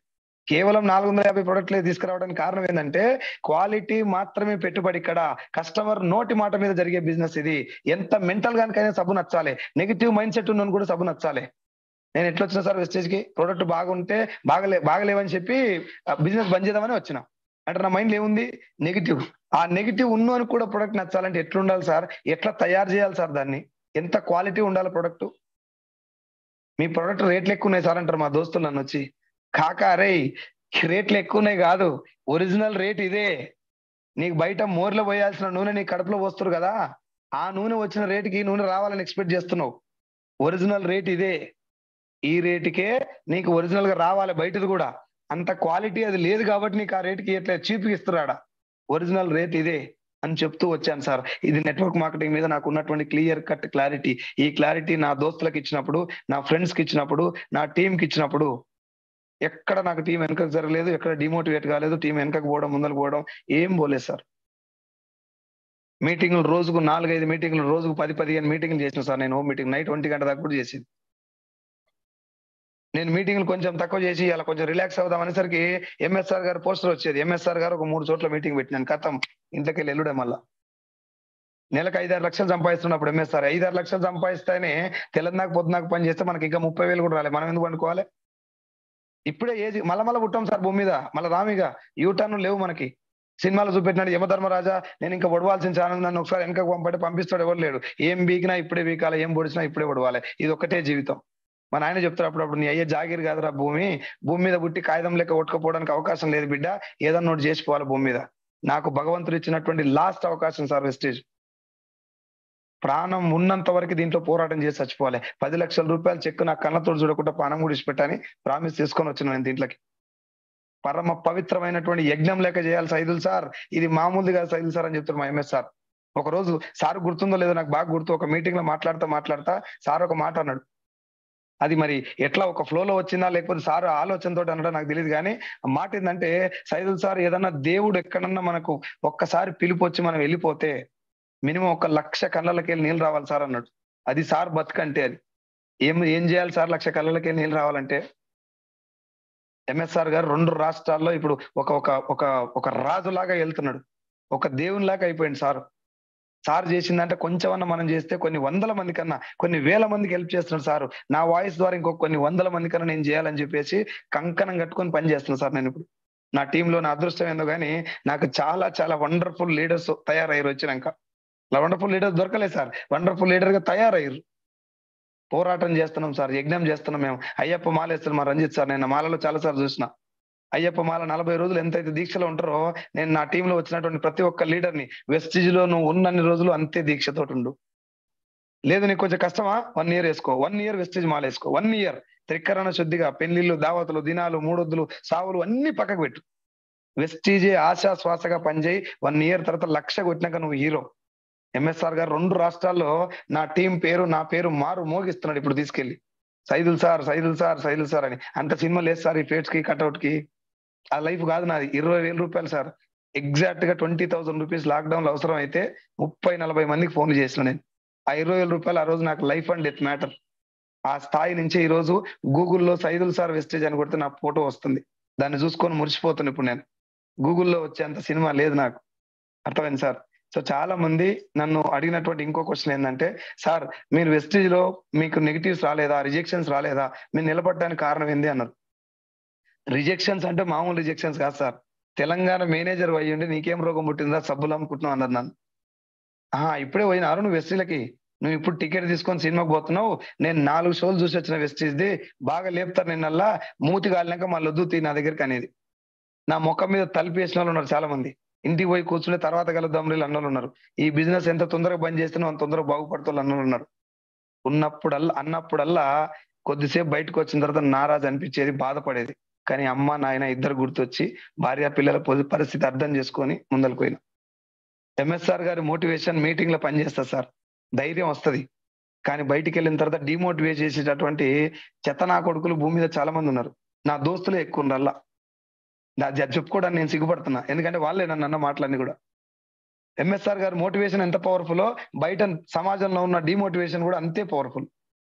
కేవలం 450 ప్రొడక్ట్లే తీసుకురావడానికి కారణం ఏంటంటే క్వాలిటీ మాత్రమే పెట్టుబడి. ఇక్కడ కస్టమర్ నోటి మాట మీద జరిగే బిజినెస్ ఇది. ఎంత మెంటల్ గానికైనా సబ్బు నచ్చాలి, నెగిటివ్ మైండ్ సెట్ ఉన్న కూడా సబ్బు నచ్చాలి. నేను ఎట్లా వచ్చినా సార్ వెస్టేజ్ కి? ప్రొడక్ట్ బాగుంటే బాగలేవని చెప్పి బిజినెస్ బంద్ చేద్దామని వచ్చిన. అంటే నా మైండ్ ఏముంది? నెగిటివ్. ఆ నెగిటివ్ ఉన్నోని కూడా ప్రొడక్ట్ నచ్చాలంటే ఎట్లుండాలి సార్? ఎట్లా తయారు చేయాలి సార్? దాన్ని ఎంత క్వాలిటీ ఉండాలి ప్రొడక్ట్? మీ ప్రొడక్ట్ రేట్లు ఎక్కువ ఉన్నాయి సార్ అంటారు మా దోస్తులు నన్ను వచ్చి. కాకారే రేట్లు ఎక్కువ ఉన్నాయి కాదు, ఒరిజినల్ రేట్ ఇదే. నీకు బయట మోర్లో పోయాల్సిన నూనె నీ కడుపులో పోస్తారు కదా, ఆ నూనె వచ్చిన రేటుకి నూనె రావాలని ఎక్స్పెక్ట్ చేస్తున్నావు. ఒరిజినల్ రేట్ ఇదే, ఈ రేటుకే నీకు ఒరిజినల్ గా రావాలి బయటది కూడా. అంత క్వాలిటీ అది లేదు కాబట్టి నీకు ఆ రేటుకి ఎట్లా చీప్గా ఇస్తున్నాడా? ఒరిజినల్ రేట్ ఇదే అని చెప్తూ వచ్చాను సార్. ఇది నెట్వర్క్ మార్కెటింగ్ మీద నాకు ఉన్నటువంటి క్లియర్ కట్ క్లారిటీ. ఈ క్లారిటీ నా దోస్తులకు ఇచ్చినప్పుడు, నా ఫ్రెండ్స్ కి ఇచ్చినప్పుడు, నా టీం కి ఇచ్చినప్పుడు ఎక్కడ నాకు టీం వెనకకు జరగలేదు, ఎక్కడ డిమోటివేట్ కాలేదు, టీం వెనకకు పోవడం ముందరకు పోవడం ఏం పోలేదు సార్. మీటింగ్లు రోజుకు 4-5 మీటింగ్లు, రోజుకు 10-15 మీటింగ్లు చేసిన సార్. నేను మీటింగ్ నైట్ 1 గంట దాకా కూడా చేసింది. నేను మీటింగ్లు కొంచెం తక్కువ చేసి అలా కొంచెం రిలాక్స్ అవుదాం అనేసరికి ఎంఎస్ఆర్ గారు పోస్టర్ వచ్చేది. ఎంఎస్ఆర్ గారు ఒక 3 చోట్ల మీటింగ్ పెట్టినాను, కథం ఇంట్లోకి వెళ్ళి వెళ్ళుడే. మళ్ళా నెలకు 5-6 లక్షలు సంపాదిస్తున్నప్పుడు ఎంఎస్ఆర్ 5-6 లక్షలు సంపాదిస్తేనే తెలంగాణకు పొద్దునాకు పని చేస్తే మనకి ఇంకా 30,000 కూడా రాలేదు. మనం ఎందుకు అనుకోవాలి? ఇప్పుడే ఏజ్ మళ్ళా పుట్టాం సార్ భూమి మీద, మళ్ళీ రామిగా యూటర్న్ లేవు మనకి. సినిమాలో చూపెట్టినాడు యమధర్మరాజా, నేను ఇంకా ఒడవాల్సిన ఛానల్, నన్ను ఒకసారి వెనక పంపిస్తాడు, ఎవరు లేడు. ఏం బీకినా ఇప్పుడే బీకాలి, ఏం పొడిచినా ఇప్పుడే పొడవాలి. ఇది ఒక్కటే జీవితం. మా నాయన చెప్తారు అప్పుడప్పుడు, నీ అయ్యే జాగిరి కాదురా భూమి మీద పుట్టి కాగితం లెక్క కొట్టుకోపోవడానికి అవకాశం లేదు బిడ్డ, ఏదన్నా నోటి చేసిపోవాలి భూమి మీద. నాకు భగవంతుడు ఇచ్చినటువంటి లాస్ట్ అవకాశం సార్ వెస్టేజ్. ప్రాణం ఉన్నంత వరకు దీంట్లో పోరాటం చేసి చచ్చిపోవాలి. 10 లక్షల రూపాయలు చెక్ నా కళ్ళతో చూడకుండా ప్రాణం కూడా ఇచ్చిపెట్టని ప్రామిస్ చేసుకొని వచ్చిన నేను దీంట్లోకి. పరమ పవిత్రమైనటువంటి యజ్ఞం లెక్క చేయాలి సైదుల్ సార్, ఇది మామూలుగా సైదుల్ సార్ అని చెప్తారు మా ఎంఎస్ సార్. ఒక రోజు సార్ గుర్తుందో లేదో నాకు బాగా గుర్తు, ఒక మీటింగ్ లో మాట్లాడుతా సార్ ఒక మాట అన్నాడు. అది మరి ఎట్లా ఒక ఫ్లోలో వచ్చిందా లేకపోతే సార్ ఆలోచనతో అనడా నాకు తెలియదు, కానీ ఆ మాట ఏంటంటే, సైదుల్ సార్ ఏదన్నా దేవుడు ఎక్కడన్నా మనకు ఒక్కసారి పిలుపు వచ్చి మనం వెళ్ళిపోతే మినిమం 1 లక్ష కళ్ళకి వెళ్ళి నీళ్ళు రావాలి సార్ అన్నాడు. అది సార్ బతుకంటే. అది ఏం చేయాలి సార్ 1 లక్ష కళ్ళకి వెళ్ళి నీళ్ళు రావాలంటే? ఎంఎస్ఆర్ గారు 2 రాష్ట్రాల్లో ఇప్పుడు ఒక రాజులాగా వెళ్తున్నాడు, ఒక దేవునిలాగా అయిపోయింది సార్. సార్ చేసిందంటే కొంచెమన్నా మనం చేస్తే కొన్ని 100 మంది కన్నా, కొన్ని 1000 మందికి హెల్ప్ చేస్తున్నాడు సార్. నా వాయిస్ ద్వారా ఇంకొక కొన్ని 100 మంది కన్నా నేను చేయాలని చెప్పేసి కంకణం కట్టుకొని పని చేస్తున్నాను సార్. నేను ఇప్పుడు నా టీంలో నా అదృష్టం ఏందో కానీ నాకు చాలా చాలా వండర్ఫుల్ లీడర్స్ తయారయ్యారు. వచ్చినాక వండర్ఫుల్ లీడర్స్ దొరకలేదు సార్, వండర్ఫుల్ లీడర్ గా తయారయ్యారు. పోరాటం చేస్తున్నాం సార్, యజ్ఞం చేస్తున్నాం. మేము అయ్యప్ప మాల వేస్తున్నాం మా రంజిత్ సార్, నేను మాలలో చాలా సార్లు చూసిన. అయ్యప్ప మాల 40 రోజులు ఎంతైతే దీక్షలో ఉంటారో, నేను నా టీంలో వచ్చినటువంటి ప్రతి ఒక్క లీడర్ని వెస్టేజ్ లో నువ్వు ఉన్నన్ని రోజులు అంతే దీక్షతో ఉండు. లేదు నీకు కొంచెం కష్టమా, 1 year వేసుకో, 1 year వెస్టేజ్ మాల వేసుకో, 1 year త్రికరణ శుద్ధిగా పెళ్లిళ్ళు, దావతులు, దినాలు, మూడొద్దులు, సావులు అన్ని పక్కకు పెట్టు. వెస్టేజే ఆశా శ్వాసగా పనిచేయి. 1 year తర్వాత 1 లక్ష కొట్టినాక నువ్వు హీరో. ఎంఎస్ఆర్ గారు 2 రాష్ట్రాల్లో నా టీం పేరు, నా పేరు మారు మోగిస్తున్నాడు ఇప్పుడు తీసుకెళ్లి. Saidul sir Saidul sir Saidul sir అని. అంత సినిమా లేదు సార్ ఈ ఫేట్స్ కి, కట్అవుట్ కి. ఆ లైఫ్ కాదు నాది. 20,000 రూపాయలు సార్, ఎగ్జాక్ట్ గా 20,000 రూపీస్ లాక్డౌన్ లో అవసరం అయితే 30-40 మందికి ఫోన్లు చేసిన నేను. ఆ 20,000 రూపాయలు ఆ రోజు నాకు లైఫ్ అండ్ డెత్ మ్యాటర్. ఆ స్థాయి నుంచి ఈ రోజు గూగుల్లో సైదుల్ సార్ వెస్టేజ్ అని కొడితే నా ఫోటో వస్తుంది. దాన్ని చూసుకొని మురిసిపోతున్నా ఇప్పుడు నేను. గూగుల్లో వచ్చేంత సినిమా లేదు నాకు, అర్థమైంది సార్. సో చాలా మంది నన్ను అడిగినటువంటి ఇంకో క్వశ్చన్ ఏంటంటే, సార్ మీరు వెస్టేజ్ లో మీకు నెగిటివ్స్ రాలేదా, రిజెక్షన్స్ రాలేదా, మీరు నిలబడడానికి కారణం ఏంది అన్నారు. రిజెక్షన్స్ అంటే మామూలు రిజెక్షన్స్ కాదు సార్. తెలంగాణ మేనేజర్ అయ్యుండి నీకేం రోగం పుట్టిందా, సబ్బులు అమ్ముకుంటున్నావు అన్నారు నన్ను. ఇప్పుడే పోయినారు నువ్వు వెస్టేజ్లకి, నువ్వు ఇప్పుడు టికెట్ తీసుకొని సినిమాకి పోతున్నావు, నేను 4 షోలు చూసి వచ్చిన వెస్టేజ్ది, బాగా లేపుతారు నిన్నల్లా, మూతి కాలినాక మళ్ళీ వద్దు నా దగ్గరికి అనేది. నా ముఖం మీద తలుపు వేసిన వాళ్ళు ఉన్నారు చాలా మంది. ఇంటికి పోయి కూర్చునే తర్వాత కలుద్దాం అన్నోళ్ళు ఉన్నారు. ఈ బిజినెస్ ఎంత తొందరగా బంద్ చేస్తున్నావు అంత తొందరగా బాగుపడుతుంది అన్నోళ్ళు ఉన్నారు. అన్నప్పుడల్లా కొద్దిసేపు బయటకు వచ్చిన తర్వాత నారాజు అనిపించేది, బాధపడేది. కానీ అమ్మ నాయన ఇద్దరు గుర్తొచ్చి భార్య పిల్లల పరిస్థితి అర్థం చేసుకొని ముందరకు పోయినా. ఎంఎస్ఆర్ గారి మోటివేషన్ మీటింగ్ లో పనిచేస్తా సార్, ధైర్యం వస్తుంది. కానీ బయటికి వెళ్ళిన తర్వాత డిమోటివేట్ చేసేటటువంటి చెత్త నా కొడుకులు భూమి మీద చాలా మంది ఉన్నారు. నా దోస్తులే ఎక్కువ ఉండల్లా. చెప్పుకోవడానికి నేను సిగ్గుపడుతున్నా, ఎందుకంటే వాళ్ళే నన్ను అన్న మాటలన్నీ కూడా. ఎంఎస్ఆర్ గారి మోటివేషన్ ఎంత పవర్ఫుల్, బయట సమాజంలో ఉన్న డిమోటివేషన్ కూడా అంతే పవర్ఫుల్.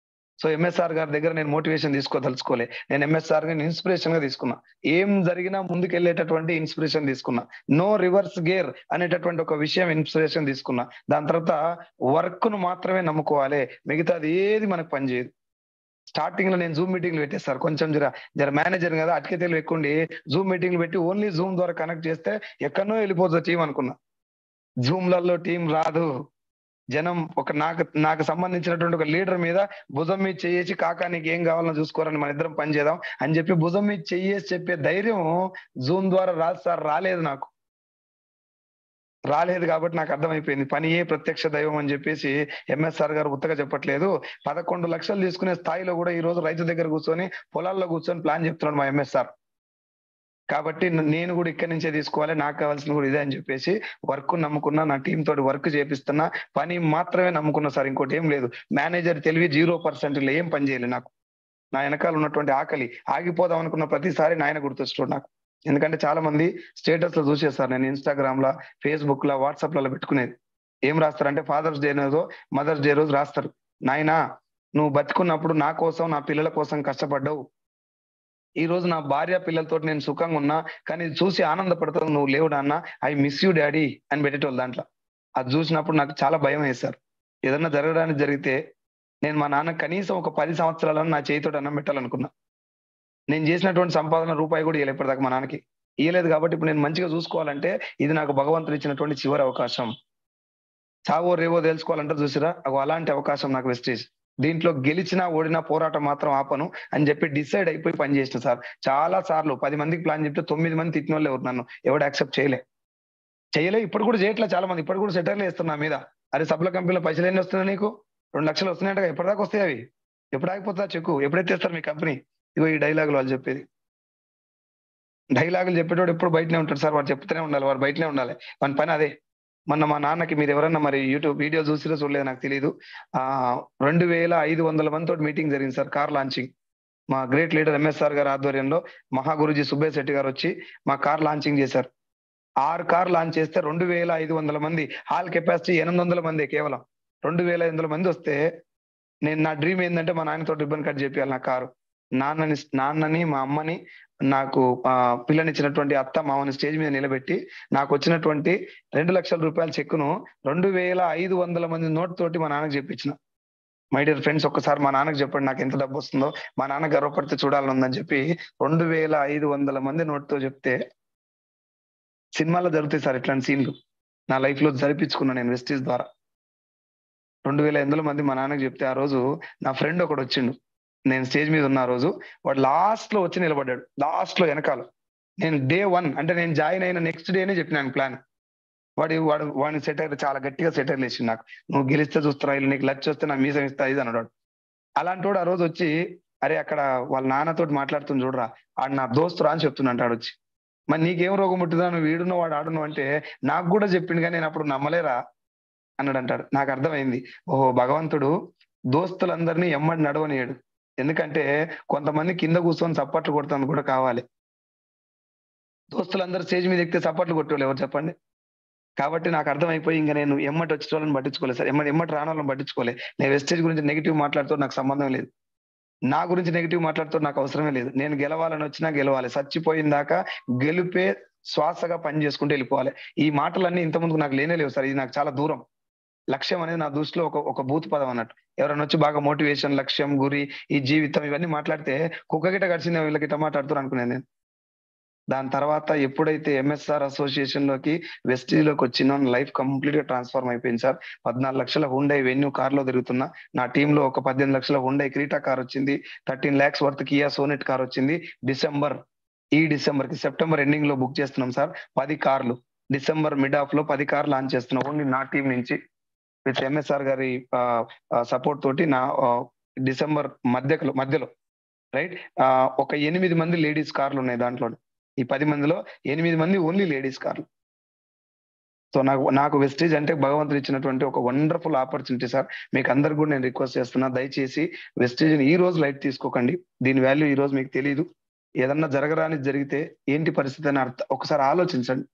సో ఎంఎస్ఆర్ గారి దగ్గర నేను మోటివేషన్ తీసుకోదలుచుకోలే, నేను ఎంఎస్ఆర్ గారిని ఇన్స్పిరేషన్ గా తీసుకున్నా. ఏం జరిగినా ముందుకెళ్ళేటటువంటి ఇన్స్పిరేషన్ తీసుకున్నా. నో రివర్స్ గేర్ అనేటటువంటి ఒక విషయం ఇన్స్పిరేషన్ తీసుకున్నా. దాని తర్వాత వర్క్ ను మాత్రమే నమ్ముకోవాలి, మిగతాది ఏది మనకు పనిచేయదు. స్టార్టింగ్ లో నేను జూమ్ మీటింగ్లు పెట్టేస్తారు, కొంచెం జర మేనేజర్ కదా అటుకే తెలివి ఎక్కుండి జూమ్ మీటింగ్లు పెట్టి ఓన్లీ జూమ్ ద్వారా కనెక్ట్ చేస్తే ఎక్కడనో వెళ్ళిపోతుంది టీం అనుకున్నా. జూమ్లలో టీం రాదు. జనం ఒక నాకు సంబంధించినటువంటి ఒక లీడర్ మీద భుజం మీద చేసి కాకా నీకు ఏం కావాలో చూసుకోరని మన ఇద్దరం పని చేద్దాం అని చెప్పి భుజం మీద చెయ్యేసి చెప్పే ధైర్యం జూమ్ ద్వారా రాదు సార్, రాలేదు నాకు. రాలేదు కాబట్టి నాకు అర్థమైపోయింది పనియే ప్రత్యక్ష దైవం అని చెప్పేసి ఎంఎస్ఆర్ గారు ఉత్తగా చెప్పట్లేదు. 11 లక్షలు తీసుకునే స్థాయిలో కూడా ఈ రోజు రైతు దగ్గర కూర్చొని పొలాల్లో కూర్చొని ప్లాన్ చెప్తున్నాడు మా ఎంఎస్ఆర్. కాబట్టి నేను కూడా ఇక్కడి నుంచే తీసుకోవాలి, నాకు కావాల్సిన కూడా ఇదే అని చెప్పేసి వర్క్ నమ్ముకున్నా, నా టీం తోటి వర్క్ చేపిస్తున్నా, పని మాత్రమే నమ్ముకున్నా సార్, ఇంకోటి ఏం లేదు. మేనేజర్ తెలివి 0% ఏం పని చేయలేదు నాకు. నా వెనకాల ఉన్నటువంటి ఆకలి ఆగిపోదాం అనుకున్న ప్రతిసారి నాయన గుర్తొచ్చాడు నాకు. ఎందుకంటే చాలా మంది స్టేటస్ లో చూసేస్తారు, నేను ఇన్స్టాగ్రామ్ లా, ఫేస్బుక్ లా, వాట్సాప్ లలో పెట్టుకునేది. ఏం రాస్తారంటే ఫాదర్స్ డే రోజు, మదర్స్ డే రోజు రాస్తారు, నాయనా నువ్వు బతుకున్నప్పుడు నా కోసం నా పిల్లల కోసం కష్టపడ్డావు, ఈ రోజు నా భార్య పిల్లలతో నేను సుఖంగా ఉన్నా, కానీ ఇది చూసి ఆనందపడతావు, నువ్వు లేవు నాన్న, ఐ మిస్ యూ డాడీ అని పెట్టేటోళ్ళు దాంట్లో. అది చూసినప్పుడు నాకు చాలా భయం వేశారు. ఏదన్నా జరగడానికి జరిగితే నేను మా నాన్న కనీసం ఒక 10 సంవత్సరాలను నా చేతితో అన్నం పెట్టాలనుకున్నా. నేను చేసినటువంటి సంపాదన రూపాయి కూడా ఇవ్వలేదు ఇప్పటిదాకా మా నాన్నకి, ఇవ్వలేదు. కాబట్టి ఇప్పుడు నేను మంచిగా చూసుకోవాలంటే ఇది నాకు భగవంతుడు ఇచ్చినటువంటి చివరి అవకాశం. చావో రేవో తెలుసుకోవాలంటే చూసిరా, అలాంటి అవకాశం నాకు వెస్టేజ్. దీంట్లో గెలిచినా ఓడినా పోరాటం మాత్రం ఆపను అని చెప్పి డిసైడ్ అయిపోయి పనిచేసిన సార్. చాలా సార్లు 10 మందికి ప్లాన్ చెప్తే 9 మంది తిట్టిన వాళ్ళు ఎవరు, నన్ను ఎవడు యాక్సెప్ట్ చేయలే. ఇప్పుడు కూడా చేయట్లేదు చాలా మంది, ఇప్పుడు కూడా సెటర్లు వేస్తున్నారు నా మీద. అరే సప్ల కంపెనీలో పైసలు ఎన్ని వస్తున్నాయి నీకు, 2 లక్షలు వస్తున్నాయంట, ఎప్పటిదాకా వస్తాయి అవి, ఎప్పుడు ఆగిపోతుందా చెక్కు, ఎప్పుడైతే ఇస్తారు మీ కంపెనీ? ఇగో ఈ డైలాగులు వాళ్ళు చెప్పేది. డైలాగులు చెప్పేటోడు ఎప్పుడు బయటనే ఉంటాడు సార్, వాడు చెప్తూనే ఉండాలి, వాడు బయటనే ఉండాలి, మన పని అదే. మొన్న మా నాన్నకి, మీరు ఎవరన్నా మరి యూట్యూబ్ వీడియో చూసిరో చూడలేదు నాకు తెలియదు, 2500 మందితో మీటింగ్ జరిగింది సార్, కార్ లాంచింగ్. మా గ్రేట్ లీడర్ ఎంఎస్ఆర్ గారి ఆధ్వర్యంలో మహా గురుజీ సుబ్బయ్య శెట్టి గారు వచ్చి మా కార్ లాంచింగ్ చేశారు. 6 కార్ లాంచ్ చేస్తే 2500 మంది, హాల్ కెపాసిటీ 800 మంది, కేవలం 2500 మంది వస్తే నేను, నా డ్రీమ్ ఏంటంటే మా నాన్నతో రిబ్బన్ కట్ చేపియాలి నా కారు. నాన్నని మా అమ్మని, నాకు పిల్లనిచ్చినటువంటి అత్త మామని స్టేజ్ మీద నిలబెట్టి నాకు వచ్చినటువంటి 2 లక్షల రూపాయల చెక్కును 2500 మంది నోట్ తోటి మా నాన్నకి చెప్పించిన. మై డియర్ ఫ్రెండ్స్, ఒక్కసారి మా నాన్నకి చెప్పండి నాకు ఎంత డబ్బు వస్తుందో, మా నాన్న గర్వపడితే చూడాలని ఉందని చెప్పి 2500 మంది నోట్తో చెప్తే, సినిమాలో జరుగుతాయి సార్ ఇట్లాంటి సీన్లు, నా లైఫ్ లో జరిపించుకున్నా నేను వెస్టీజ్ ద్వారా. 2500 మంది మా నాన్నకి చెప్తే, ఆ రోజు నా ఫ్రెండ్ ఒకడు వచ్చిండు, నేను స్టేజ్ మీద ఉన్న రోజు వాడు లాస్ట్ లో వచ్చి నిలబడ్డాడు, లాస్ట్ లో వెనకాల. నేను డే 1 అంటే నేను జాయిన్ అయిన నెక్స్ట్ డేనే చెప్పినాను ప్లాన్. వాడిని సెటైర్ చాలా గట్టిగా సెటైర్లు వేసిండు నాకు, నువ్వు గెలిస్తే చూస్తారా, ఇలా నీకు లచ్చ వస్తే నా మీసం ఇస్తా ఇది అన్నాడు. అలాంటి వాడు ఆ రోజు వచ్చి, అరే అక్కడ వాళ్ళ నాన్నతోటి మాట్లాడుతుంది చూడరా, ఆడు నా దోస్తురా అని చెప్తున్నట్టు వచ్చి. మరి నీకేం రోగం పుట్టిందా, నువ్వు వీడున్నావు వాడు ఆడున్నావు అంటే, నాకు కూడా చెప్పిండు కానీ నేను అప్పుడు నమ్మలేరా అన్నాడు అంటాడు. నాకు అర్థమైంది, ఓహో భగవంతుడు దోస్తులందరినీ ఎమ్మడి నడవనియడు, ఎందుకంటే కొంతమంది కింద కూర్చొని చప్పట్లు కొడుతుంది కూడా కావాలి. దోస్తులందరూ స్టేజ్ మీద ఎక్కితే చప్పట్లు కొట్టేవాళ్ళు ఎవరు చెప్పండి? కాబట్టి నాకు అర్థమైపోయి ఇంకా నేను ఎమ్మటి వచ్చే వాళ్ళని పట్టించుకోలేదు సార్, ఎమ్మటి రాని వాళ్ళని పట్టించుకోలే. నేను వెస్టేజ్ గురించి నెగిటివ్ మాట్లాడుతూ నాకు సంబంధం లేదు, నా గురించి నెగిటివ్ మాట్లాడుతూ నాకు అవసరమే లేదు. నేను గెలవాలని వచ్చినా గెలవాలి, చచ్చిపోయిన దాకా గెలిపే శ్వాసగా పని చేసుకుంటూ వెళ్ళిపోవాలి. ఈ మాటలన్నీ ఇంతకుముందు నాకు లేనే లేవు సార్, ఇది నాకు చాలా దూరం. లక్ష్యం అనేది నా దృష్టిలో ఒక భూత పదం అన్నట్టు. ఎవరైనా వచ్చి బాగా మోటివేషన్, లక్ష్యం, గురి, ఈ జీవితం ఇవన్నీ మాట్లాడితే కుక్క గిట్ట గడిచింది వీళ్ళకి ఇట్లా మాట్లాడుతారు అనుకునేది నేను. దాని తర్వాత ఎప్పుడైతే ఎంఎస్ఆర్ అసోసియేషన్ లోకి వెస్టీజ్ లోకి వచ్చినా లైఫ్ కంప్లీట్ గా ట్రాన్స్ఫార్మ్ అయిపోయింది సార్. 14 లక్షల హుండై వెన్యూ కార్ లో తిరుగుతున్నా, నా టీంలో ఒక 18 లక్షల హుండై క్రీటా కార్ వచ్చింది, 13 lakhs worth Kia Sonet car వచ్చింది. ఈ డిసెంబర్ కి, సెప్టెంబర్ ఎండింగ్ లో బుక్ చేస్తున్నాం సార్ 10 కార్లు. డిసెంబర్ మిడ్ ఆఫ్ లో 10 కార్లు లాంచ్ చేస్తున్నాం ఓన్లీ నా టీం నుంచి, విత్ ఎంఎస్ఆర్ గారి సపోర్ట్ తోటి. నా డిసెంబర్ మధ్యలో రైట్, ఒక 8 మంది లేడీస్ కార్లు ఉన్నాయి దాంట్లో. ఈ 10 మందిలో 8 మంది ఓన్లీ లేడీస్ కార్లు. సో నాకు వెస్టేజ్ అంటే భగవంతుడు ఇచ్చినటువంటి ఒక వండర్ఫుల్ ఆపర్చునిటీ సార్. మీకు అందరికి కూడా నేను రిక్వెస్ట్ చేస్తున్నా, దయచేసి వెస్టేజ్ని ఈ రోజు లైట్ తీసుకోకండి. దీని వాల్యూ ఈ రోజు మీకు తెలియదు. ఏదన్నా జరగరాని జరిగితే ఏంటి పరిస్థితి అని ఒకసారి ఆలోచించండి,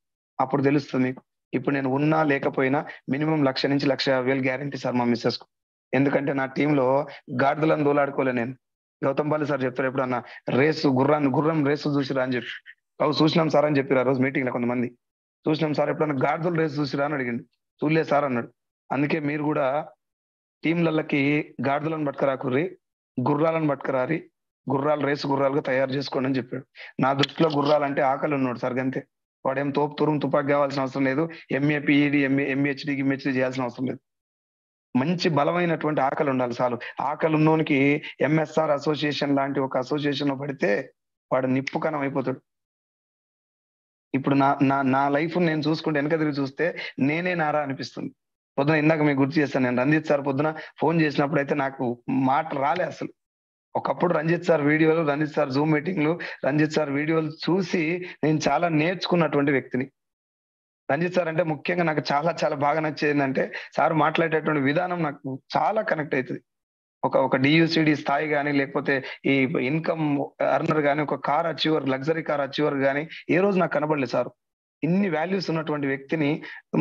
అప్పుడు తెలుస్తుంది మీకు. ఇప్పుడు నేను ఉన్నా లేకపోయినా మినిమం 1,00,000 నుంచి 1,50,000 గ్యారంటీ సార్ మా మిస్సెస్ కు. ఎందుకంటే నా టీంలో గాడిదలను దోలాడుకోలే నేను. గౌతంపల్లి సార్ చెప్తారు ఎప్పుడన్నా, గుర్రం రేసు చూసిరా అని చెప్పి. చూసినాం సార్ అని చెప్పారు ఆ రోజు మీటింగ్ లో కొంతమంది. చూసినాం సార్, ఎప్పుడన్నా గాడిదలు రేసు చూసిరా అని అడిగిండు. చూడలేదు సార్ అన్నాడు. అందుకే మీరు కూడా టీంలకి గాడిదలను పట్టుకరాకుర్రి, గుర్రాలను పట్టుకరారి, గుర్రాలుగా తయారు చేసుకోండి అని చెప్పాడు. నా దృష్టిలో గుర్రాలు అంటే ఆకలి ఉన్నాడు సార్, అంతే. వాడేం తుపాకి కావాల్సిన అవసరం లేదు. ఎంఏ పిఈడి ఎంఏహెచ్డి చేయాల్సిన అవసరం లేదు. మంచి బలమైనటువంటి ఆకలి ఉండాలి చాలు. ఆకలి ఉన్నోనికి ఎంఎస్ఆర్ అసోసియేషన్ లాంటి ఒక అసోసియేషన్ లో పడితే వాడు నిప్పుకణం అయిపోతాడు. ఇప్పుడు నా లైఫ్ నేను చూసుకుంటే వెనక తిరిగి చూస్తే నేనే నారా అనిపిస్తుంది. పొద్దున ఇందాక మీకు గుర్తు చేస్తాను, నేను రంజిత్ సార్ పొద్దున ఫోన్ చేసినప్పుడు అయితే నాకు మాట రాలే అసలు. ఒకప్పుడు రంజిత్ సార్ వీడియోలు, రంజిత్ సార్ జూమ్ మీటింగ్లు, రంజిత్ సార్ వీడియోలు చూసి నేను చాలా నేర్చుకున్నటువంటి వ్యక్తిని. రంజిత్ సార్ అంటే ముఖ్యంగా నాకు చాలా చాలా బాగా నచ్చేది ఏంటంటే, సార్ మాట్లాడేటటువంటి విధానం నాకు చాలా కనెక్ట్ అవుతుంది. ఒక డియూసిడి స్థాయి కానీ, లేకపోతే ఈ ఇన్కమ్ అర్నర్ కానీ, ఒక car achiever, luxury car achiever కానీ ఏ రోజు నాకు కనబడలేదు సార్. ఇన్ని వాల్యూస్ ఉన్నటువంటి వ్యక్తిని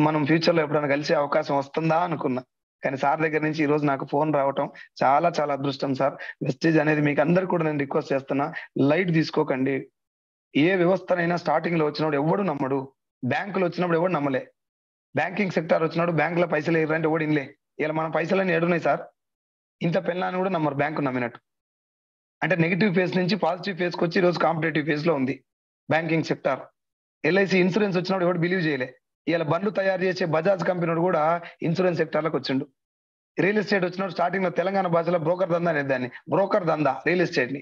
మనం ఫ్యూచర్ లో ఎప్పుడైనా కలిసే అవకాశం వస్తుందా అనుకున్నా. కానీ సార్ దగ్గర నుంచి ఈ రోజు నాకు ఫోన్ రావటం చాలా చాలా అదృష్టం సార్. వెస్టేజ్ అనేది మీకు అందరు కూడా నేను రిక్వెస్ట్ చేస్తున్నా, లైట్ తీసుకోకండి. ఏ వ్యవస్థనైనా స్టార్టింగ్ లో వచ్చినప్పుడు ఎవడు నమ్మడు. బ్యాంకులు వచ్చినప్పుడు ఎవడు నమ్మలే. బ్యాంకింగ్ సెక్టర్ వచ్చినప్పుడు బ్యాంకులో పైసలు వేయరంటే ఎవడు ఇన్లే. ఇలా మన పైసలన్నీ ఏడున్నాయి సార్. ఇంత పెళ్ళాన్ని కూడా నమ్మరు బ్యాంకు నమ్మినట్టు. అంటే నెగిటివ్ ఫేజ్ నుంచి పాజిటివ్ ఫేజ్కి వచ్చి ఈ రోజు కాంపిటేటివ్ ఫేజ్ లో ఉంది బ్యాంకింగ్ సెక్టార్. ఎల్ఐసి ఇన్సూరెన్స్ వచ్చినప్పుడు ఎవడు బిలీవ్ చేయలే. ఇలా బండ్లు తయారు చేసే బజాజ్ కంపెనీ కూడా ఇన్సూరెన్స్ సెక్టార్ లోకి వచ్చిండు. రియల్ ఎస్టేట్ వచ్చినప్పుడు స్టార్టింగ్ లో తెలంగాణ భాషలో బ్రోకర్ దందా అనేది దాన్ని, బ్రోకర్ దందా రియల్ ఎస్టేట్ ని.